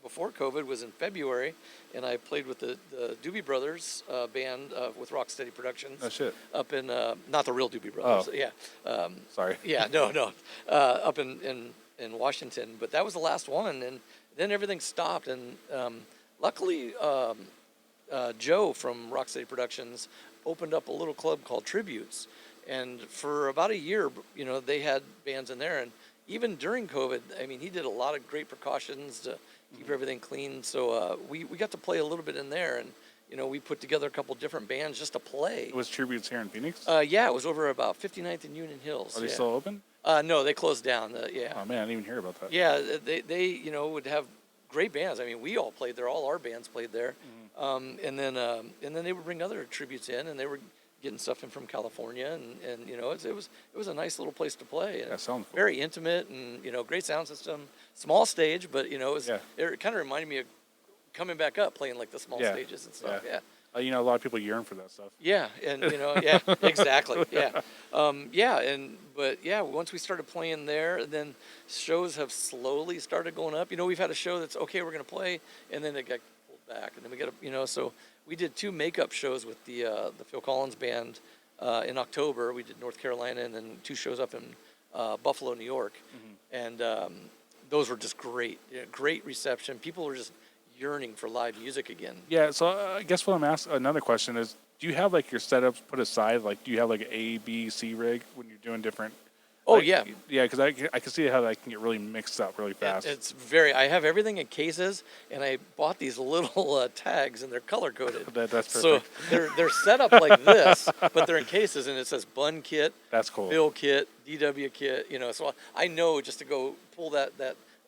before COVID was in February, and I played with the Doobie Brothers band with Rocksteady Productions. Oh shit. Up in not the real Doobie Brothers. Oh. Yeah. Sorry. Yeah. No. Up in Washington, but that was the last one, and then everything stopped. And luckily, Joe from Rocksteady Productions opened up a little club called Tributes, and for about a year, they had bands in there, and even during COVID, I mean, he did a lot of great precautions to keep everything clean. So we got to play a little bit in there, and we put together a couple different bands just to play. It was Tributes here in Phoenix? Yeah, it was over about 59th and Union Hills. Are they still open? No, they closed down. Yeah. Oh man, I didn't even hear about that. Yeah, they would have great bands. I mean, we all played there. All our bands played there. And then they would bring other tributes in, and they were getting stuff in from California, and it was a nice little place to play. And that sounds cool. Very intimate, and great sound system, small stage, but it kind of reminded me of coming back up playing like the small stages and stuff. Yeah. A lot of people yearn for that stuff. Yeah, and yeah, exactly. Yeah, once we started playing there, then shows have slowly started going up. We've had a show that's okay, we're gonna play, and then it got pulled back, and then we got so we did 2 makeup shows with the Phil Collins band in October. We did North Carolina, and then 2 shows up in Buffalo, New York, and those were just great. Great reception. People were just yearning for live music again. Yeah, so I guess what I'm asking, another question is, do you have like your setups put aside? Like, do you have like an A, B, C rig when you're doing different? Oh, like, yeah. Yeah, because I can see how that can get really mixed up really fast. I have everything in cases, and I bought these little tags, and they're color coded. That's perfect. So they're set up like this, but they're in cases, and it says Bun Kit. That's cool. Bill Kit, DW Kit. So I know just to go pull that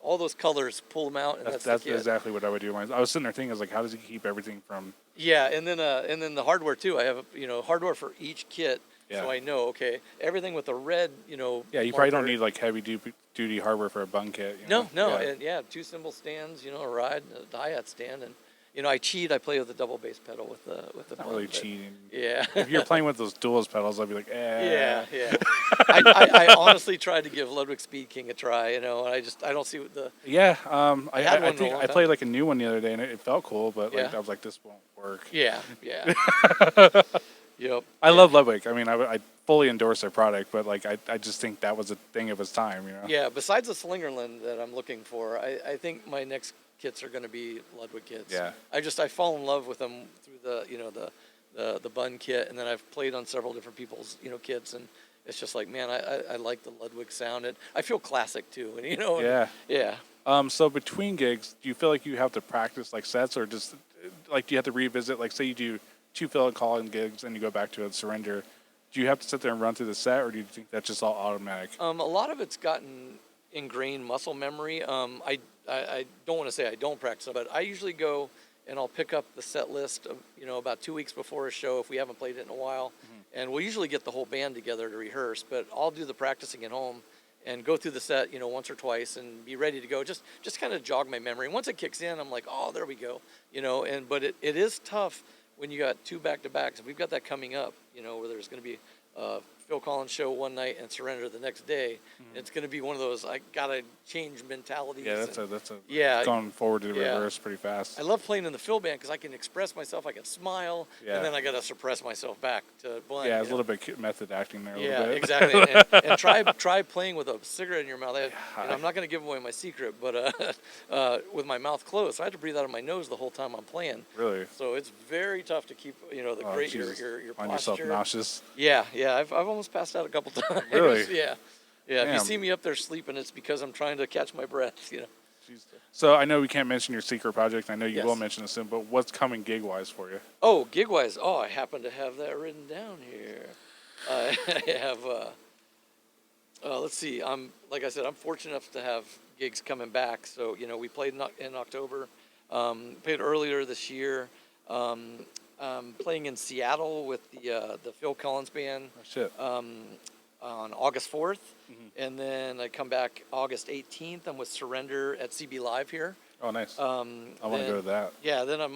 all those colors, pull them out, and that's the kit. Exactly what I would do. I was sitting there thinking, I was like, how does he keep everything from? Yeah, and then the hardware too. I have hardware for each kit, so I know everything with the red. Yeah, you probably don't need like heavy duty hardware for a bung kit. No, and 2 cymbal stands, a ride, and a hi-hat stand, and I cheat. I play with a double bass pedal with the. Not really cheating. Yeah. If you're playing with those duals pedals, I'd be like, eh. Yeah. I honestly tried to give Ludwig Speed King a try, and I don't see what the. Yeah. I think I played like a new one the other day, and it felt cool, but I was like, this won't work. Yeah. Yep. I love Ludwig. I mean, I fully endorse their product, but like I just think that was a thing of its time, Yeah. Besides the Slingerland that I'm looking for, I think my next kits are going to be Ludwig kits. Yeah. I fall in love with them through the Bun kit, and then I've played on several different people's kits, and it's just like, man, I like the Ludwig sound. I feel classic too, and yeah. So between gigs, do you feel like you have to practice like sets, or just like do you have to revisit, like say you do 2 Phil Collins gigs and you go back to a Surrender? Do you have to sit there and run through the set, or do you think that's just all automatic? A lot of it's gotten ingrained muscle memory. I don't want to say I don't practice it, but I usually go and I'll pick up the set list of, about 2 weeks before a show if we haven't played it in a while. And we'll usually get the whole band together to rehearse, but I'll do the practicing at home and go through the set, once or twice and be ready to go. Just kind of jog my memory. Once it kicks in, I'm like, oh, there we go. But it is tough when you got 2 back-to-backs. We've got that coming up, where there's going to be Phil Collins show one night and Surrender the next day. It's going to be one of those I gotta change mentalities. Yeah, that's going forward to the reverse pretty fast. I love playing in the Phil band because I can express myself, I can smile, and then I gotta suppress myself back to Bun. Yeah, it's a little bit method acting there. Exactly. and try playing with a cigarette in your mouth. I'm not gonna give away my secret, but with my mouth closed, so I have to breathe out of my nose the whole time I'm playing. Really? So it's very tough to keep your Find posture. yourself nauseous. Yeah. I've almost passed out a couple times. Really? Yeah. Damn. If you see me up there sleeping, it's because I'm trying to catch my breath. So I know we can't mention your secret project. I know you Yes. will mention it soon, but what's coming gig-wise for you? Oh, gig-wise. Oh, I happen to have that written down here. I have. Let's see. Like I said, I'm fortunate enough to have gigs coming back. So we played in October. Played earlier this year. Playing in Seattle with the Phil Collins band. Oh, shit. On August 4th, and then I come back August 18th. I'm with Surrender at CB Live here. Oh, nice. I want to go to that. Yeah, then I'm.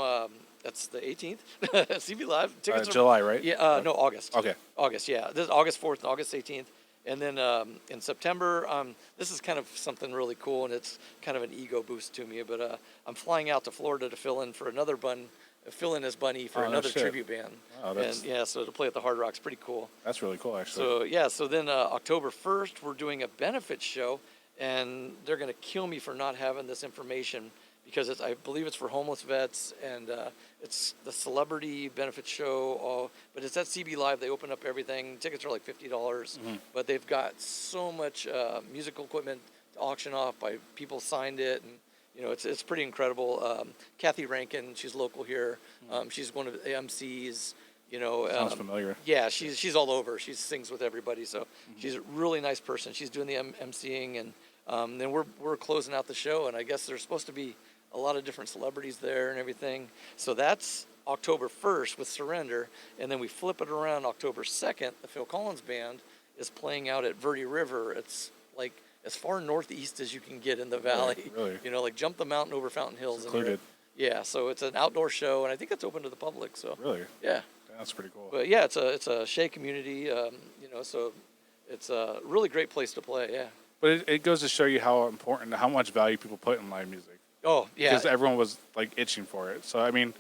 That's the 18th. CB Live tickets. July, right? Yeah. No, August. Okay. August. Yeah. This is August 4th and August 18th, And then in September, this is kind of something really cool, and it's kind of an ego boost to me. But I'm flying out to Florida to fill in as Bunny for Oh, no another shit. tribute band. Wow, that's And yeah, so to play at the Hard Rock's pretty cool. that's really cool, actually. So yeah, so then October 1st, we're doing a benefit show, and they're gonna kill me for not having this information because I believe it's for homeless vets, and it's the celebrity benefit show. But it's at CB Live. They open up everything. Tickets are like $50, but they've got so much musical equipment to auction off. By people signed it, and it's pretty incredible. Kathy Rankin, she's local here. She's one of the MCs. Sounds familiar. Yeah, she's all over. She sings with everybody, so she's a really nice person. She's doing the MCing, and then we're closing out the show, and I guess there's supposed to be a lot of different celebrities there and everything. So that's October 1st with Surrender, and then we flip it around October 2nd. The Phil Collins Band is playing out at Verde River. It's like as far northeast as you can get in the valley. Really? Like jump the mountain over Fountain Hills. Secluded. Yeah, so it's an outdoor show, and I think it's open to the public. So Really? yeah. That's pretty cool. But yeah, it's a Shea community, so it's a really great place to play. Yeah. But it goes to show you how important, how much value people put in live music. Oh yeah. Because everyone was like itching for it. So I mean,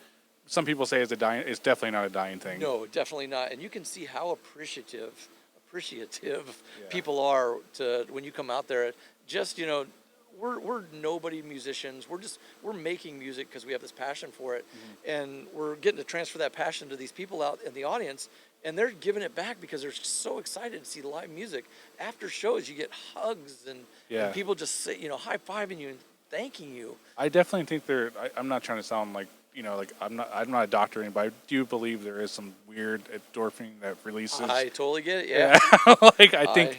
some people say it's definitely not a dying thing. No, definitely not. And you can see how appreciative people are to when you come out there. Just we're nobody musicians. We're making music because we have this passion for it, and we're getting to transfer that passion to these people out in the audience, and they're giving it back because they're so excited to see live music. After shows, you get hugs and people just say, high-fiving you and thanking you. I definitely think I'm not trying to sound like I'm not a doctor or anybody. I do believe there is some weird endorphin that releases. I totally get it. Yeah. I think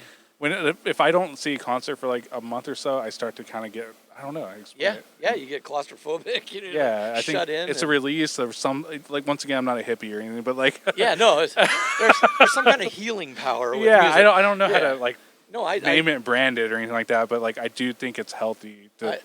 if I don't see a concert for like a month or so, I start to kind of get, I don't know. Yeah, you get claustrophobic. I think shut in. It's a release of some, like, once again, I'm not a hippie or anything, but like. Yeah, no, there's some kind of healing power with music. I don't know how to like name it and brand it or anything like that, but like I do think it's healthy to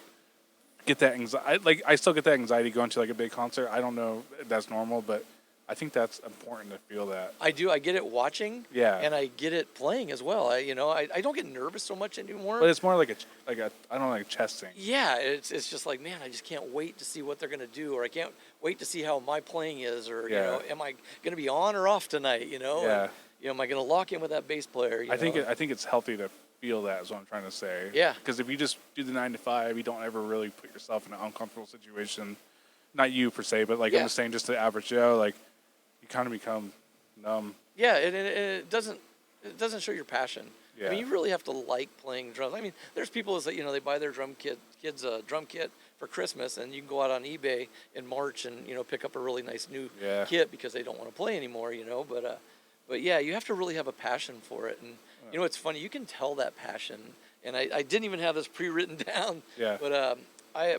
get that anxiety. Like I still get that anxiety going to like a big concert. I don't know if that's normal, but I think that's important to feel that. I do. I get it watching. Yeah. And I get it playing as well. I don't get nervous so much anymore. But it's more like a I don't know, like a chest thing. Yeah. It's just like, man, I just can't wait to see what they're gonna do, or I can't wait to see how my playing is, or am I gonna be on or off tonight? Yeah. And, am I gonna lock in with that bass player? I think it's healthy to feel that. Is what I'm trying to say. Yeah. Because if you just do the 9 to 5, you don't ever really put yourself in an uncomfortable situation. Not you per se, but like I'm just saying, just the average Joe, like. You kind of become numb. Yeah, and it doesn't show your passion. Yeah. I mean, you really have to like playing drums. I mean, there's people that they buy their kids a drum kit for Christmas, and you can go out on eBay in March and pick up a really nice new kit because they don't want to play anymore. But yeah, you have to really have a passion for it. And it's funny, you can tell that passion. And I didn't even have this pre-written down. Yeah. But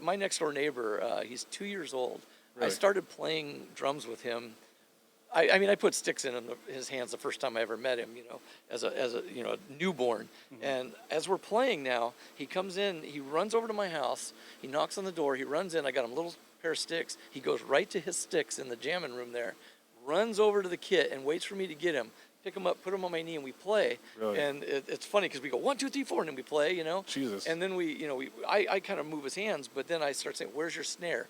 my next door neighbor, he's 2 years old. Really? I started playing drums with him. I mean, I put sticks in his hands the first time I ever met him, as a newborn. And as we're playing now, he comes in, he runs over to my house, he knocks on the door, he runs in, I got him a little pair of sticks, he goes right to his sticks in the jamming room there, runs over to the kit and waits for me to get him, pick him up, put him on my knee, and we play. Really? And it's funny because we go 1, 2, 3, 4, and then we play, Jesus. And then I kind of move his hands, but then I start saying, "Where's your snare?"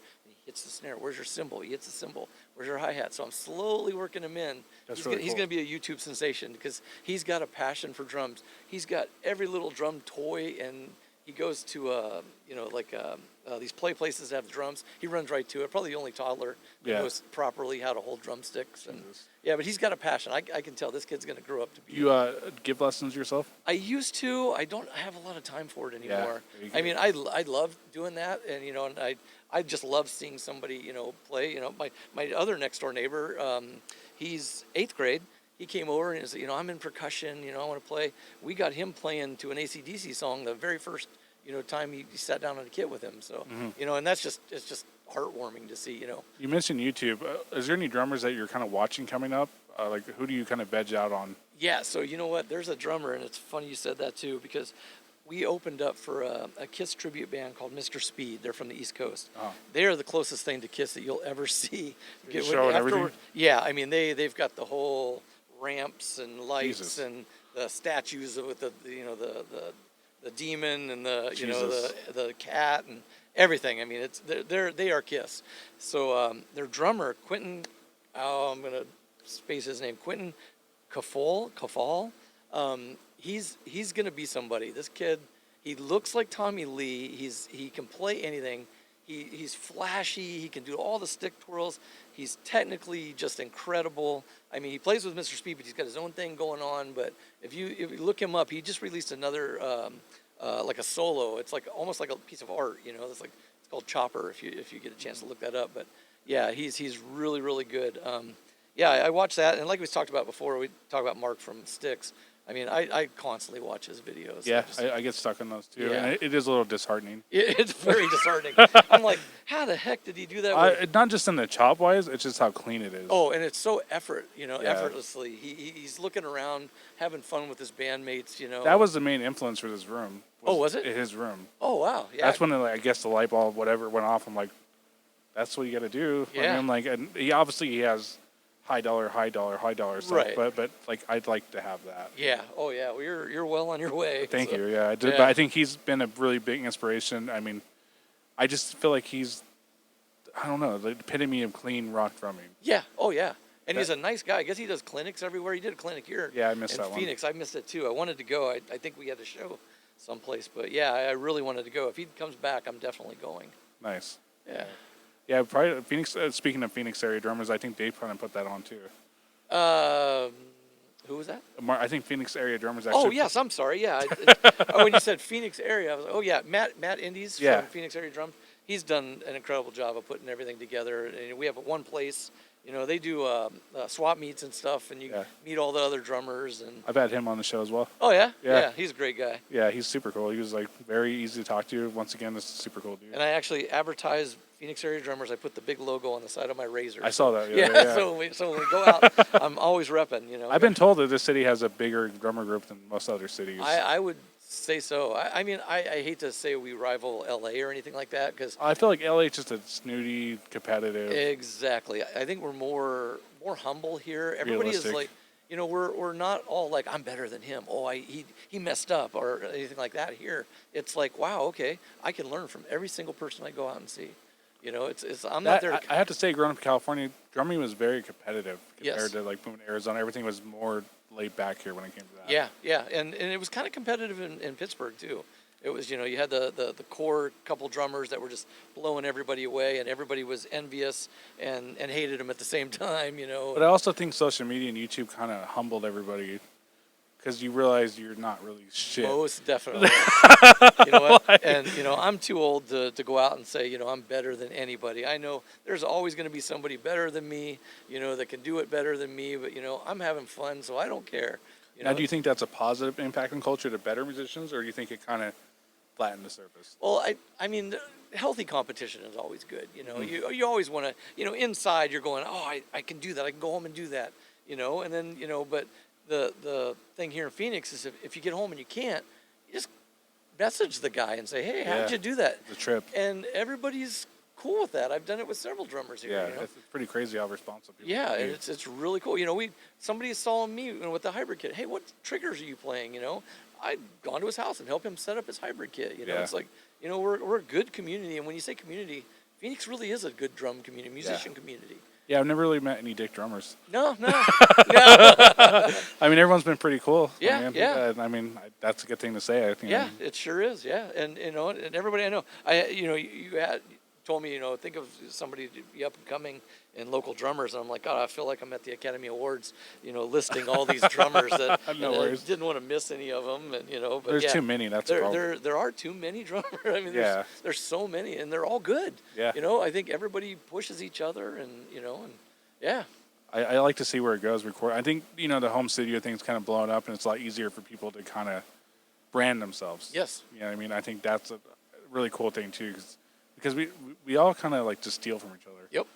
Hits the snare. Where's your cymbal? He hits the cymbal. Where's your hi-hat? So I'm slowly working him in. He's going to be a YouTube sensation because he's got a passion for drums. He's got every little drum toy, and he goes to these play places that have drums. He runs right to it. Probably the only toddler that knows properly how to hold drumsticks. And but he's got a passion. I can tell this kid's going to grow up to be. You give lessons yourself? I used to. I don't have a lot of time for it anymore. Yeah, I mean, I love doing that, and and I just love seeing somebody play. My other next door neighbor, he's 8th grade. He came over and he said, I'm in percussion. I want to play. We got him playing to an AC/DC song the very first time he sat down on a kit with him. So and it's just heartwarming to see. You mentioned YouTube. Is there any drummers that you're kind of watching coming up? Like who do you kind of veg out on? Yeah. So you know what? There's a drummer, and it's funny you said that too, because we opened up for a Kiss tribute band called Mr. Speed. They're from the East Coast. Oh. They are the closest thing to Kiss that you'll ever see. Show and everything? Yeah, I mean they've got the whole ramps and lights Jesus. and statues with the demon and Jesus. the cat and everything. I mean, they are Kiss. So their drummer Quentin, I'm gonna space his name, Quentin Kafal. He's gonna be somebody. This kid, he looks like Tommy Lee. He can play anything. He's flashy. He can do all the stick twirls. He's technically just incredible. I mean, he plays with Mr. Speed, but he's got his own thing going on. But if you look him up, he just released another like a solo. It's like almost like a piece of art. It's called Chopper. If you get a chance to look that up. But yeah, he's really really good. Yeah, I watched that, and like we talked about before, we talked about Mark from Styx. I mean, I constantly watch his videos. Yeah, I get stuck on those too, Yeah. and it is a little disheartening. It's very disheartening. I'm like, how the heck did he do that? Not just in the chop wise, it's just how clean it is. Oh, and it's so Yeah. effortlessly. He's looking around, having fun with his bandmates. That was the main influence for this room. Was it? His room. Oh wow, yeah. That's when I guess the light bulb, whatever, went off. I'm like, that's what you got to do. Yeah. I mean, and he has high dollar stuff, Right. but I'd like to have that. Yeah. Oh yeah. Well, you're well on your way. Thank so. you. Yeah, I did. Yeah. But I think he's been a really big inspiration. I mean, I just feel like he's, I don't know, the epitome of clean rock drumming. Yeah. Oh yeah. And he's a nice guy. I guess he does clinics everywhere. He did a clinic here. Yeah, I missed in that one. Phoenix. I missed it too. I wanted to go. I think we had a show someplace, but yeah, I really wanted to go. If he comes back, I'm definitely going. Nice. Yeah. Yeah, probably Phoenix. Speaking of Phoenix area drummers, I think Dave kind of put that on too. Who was that? I think Phoenix area drummers actually. Oh yes, I'm sorry. Yeah, when you said Phoenix area, I was like, oh yeah, Matt Indies Yeah. from Phoenix area drums. He's done an incredible job of putting everything together. And we have one place. They do swap meets and stuff, and you Yeah. meet all the other drummers. And I've had him on the show as well. oh yeah, Yeah. he's a great guy. Yeah, he's super cool. He was very easy to talk to. Once again, this is a super cool dude. And I actually advertise Phoenix area drummers. I put the big logo on the side of my razor. I saw that. Yeah. Yeah. So when we go out, I'm always repping. I've been told that this city has a bigger drummer group than most other cities. I would say so. I mean, I hate to say we rival LA or anything like that because I feel like LA is just a snooty, competitive. exactly. I think we're more humble here. Everybody is Realistic. like, we're not all like I'm better than him. Oh, he messed up or anything like that. Here, it's like wow, okay, I can learn from every single person I go out and see. I'm not there. I have to say, growing up in California, drumming was very competitive compared Yes. to moving to Arizona. Everything was more laid back here when it came to that. Yeah, and it was kind of competitive in Pittsburgh too. It was, you had the core couple drummers that were just blowing everybody away, and everybody was envious and hated them at the same time. But I also think social media and YouTube kind of humbled everybody because you realize you're not really shit. Most definitely. You know what? And I'm too old to go out and say I'm better than anybody. I know there's always going to be somebody better than me, that can do it better than me. But I'm having fun, so I don't care. Now, do you think that's a positive impact on culture to better musicians, or do you think it kind of flattened the surface? Well, I mean, healthy competition is always good. You always want to, inside you're going, oh, I can do that. I can go home and do that. And then, but the thing here in Phoenix is if you get home and you can't, you just message the guy and say, hey, how'd you do that? It's a trip. And everybody's cool with that. I've done it with several drummers here. Yeah, it's pretty crazy how responsive people Yeah, are. and it's really cool. Somebody saw me with the hybrid kit. Hey, what triggers are you playing? I'd gone to his house and helped him set up his hybrid kit. Yeah. It's like, we're a good community. And when you say community, Phoenix really is a good drum community, musician community. Yeah, I've never really met any dick drummers. No. I mean, everyone's been pretty cool. Yeah, yeah. I mean, that's a good thing to say. I think. Yeah, it sure is. Yeah, and and everybody I know, you had told me, think of somebody to be up and coming and local drummers, and I'm like, God, I feel like I'm at the Academy Awards, listing all these drummers that No worries. I didn't want to miss any of them, and but There's yeah, too many. That's the problem. there are too many drummers. I mean, Yeah. there's so many, and they're all good. Yeah. I think everybody pushes each other, and and yeah. I like to see where it goes. I think the home studio thing's kind of blown up, and it's a lot easier for people to kind of brand themselves. Yes. You know what I mean? I think that's a really cool thing too, because we all kind of like to steal from each other. Yep.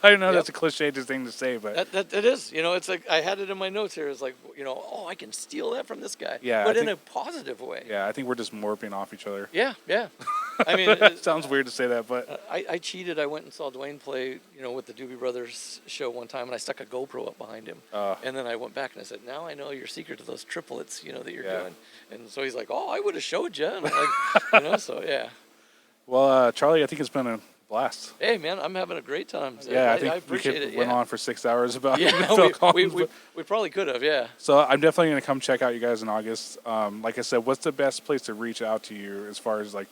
I know that's a cliche thing to say, but that is. It's like I had it in my notes here. It's like oh, I can steal that from this guy. Yeah, but I in think- a positive way. yeah, I think we're just morphing off each other. Yeah. I mean, Sounds weird to say that, but I cheated. I went and saw Dwayne play, with the Doobie Brothers show one time, and I stuck a GoPro up behind him. And then I went back and I said, "Now I know your secret to those triplets, that you're doing." And so he's like, "Oh, I would have showed you." And I'm like, so yeah. Well, Charlie, I think it's been a blast. Hey, man, I'm having a great time. Yeah, I think appreciate we it. went on for 6 hours about Yeah, Phil Collins. we probably could have. Yeah. So I'm definitely going to come check out you guys in August. Like I said, what's the best place to reach out to you as far as like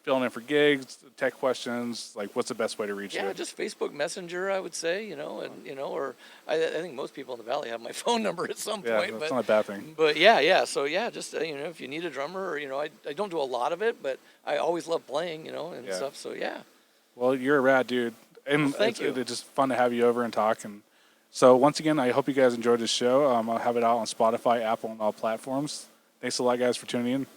filling in for gigs, tech questions? Like, what's the best way to reach you? Yeah, just Facebook Messenger, I would say, or I think most people in the Valley have my phone number at some point. That's not a bad thing. But yeah. So yeah, just if you need a drummer, or I don't do a lot of it, but I always love playing, and stuff. So yeah. Well, you're a rad dude, and thank you. It's just fun to have you over and talk. And so once again, I hope you guys enjoyed this show. I'll have it out on Spotify, Apple, and all platforms. Thanks a lot, guys, for tuning in.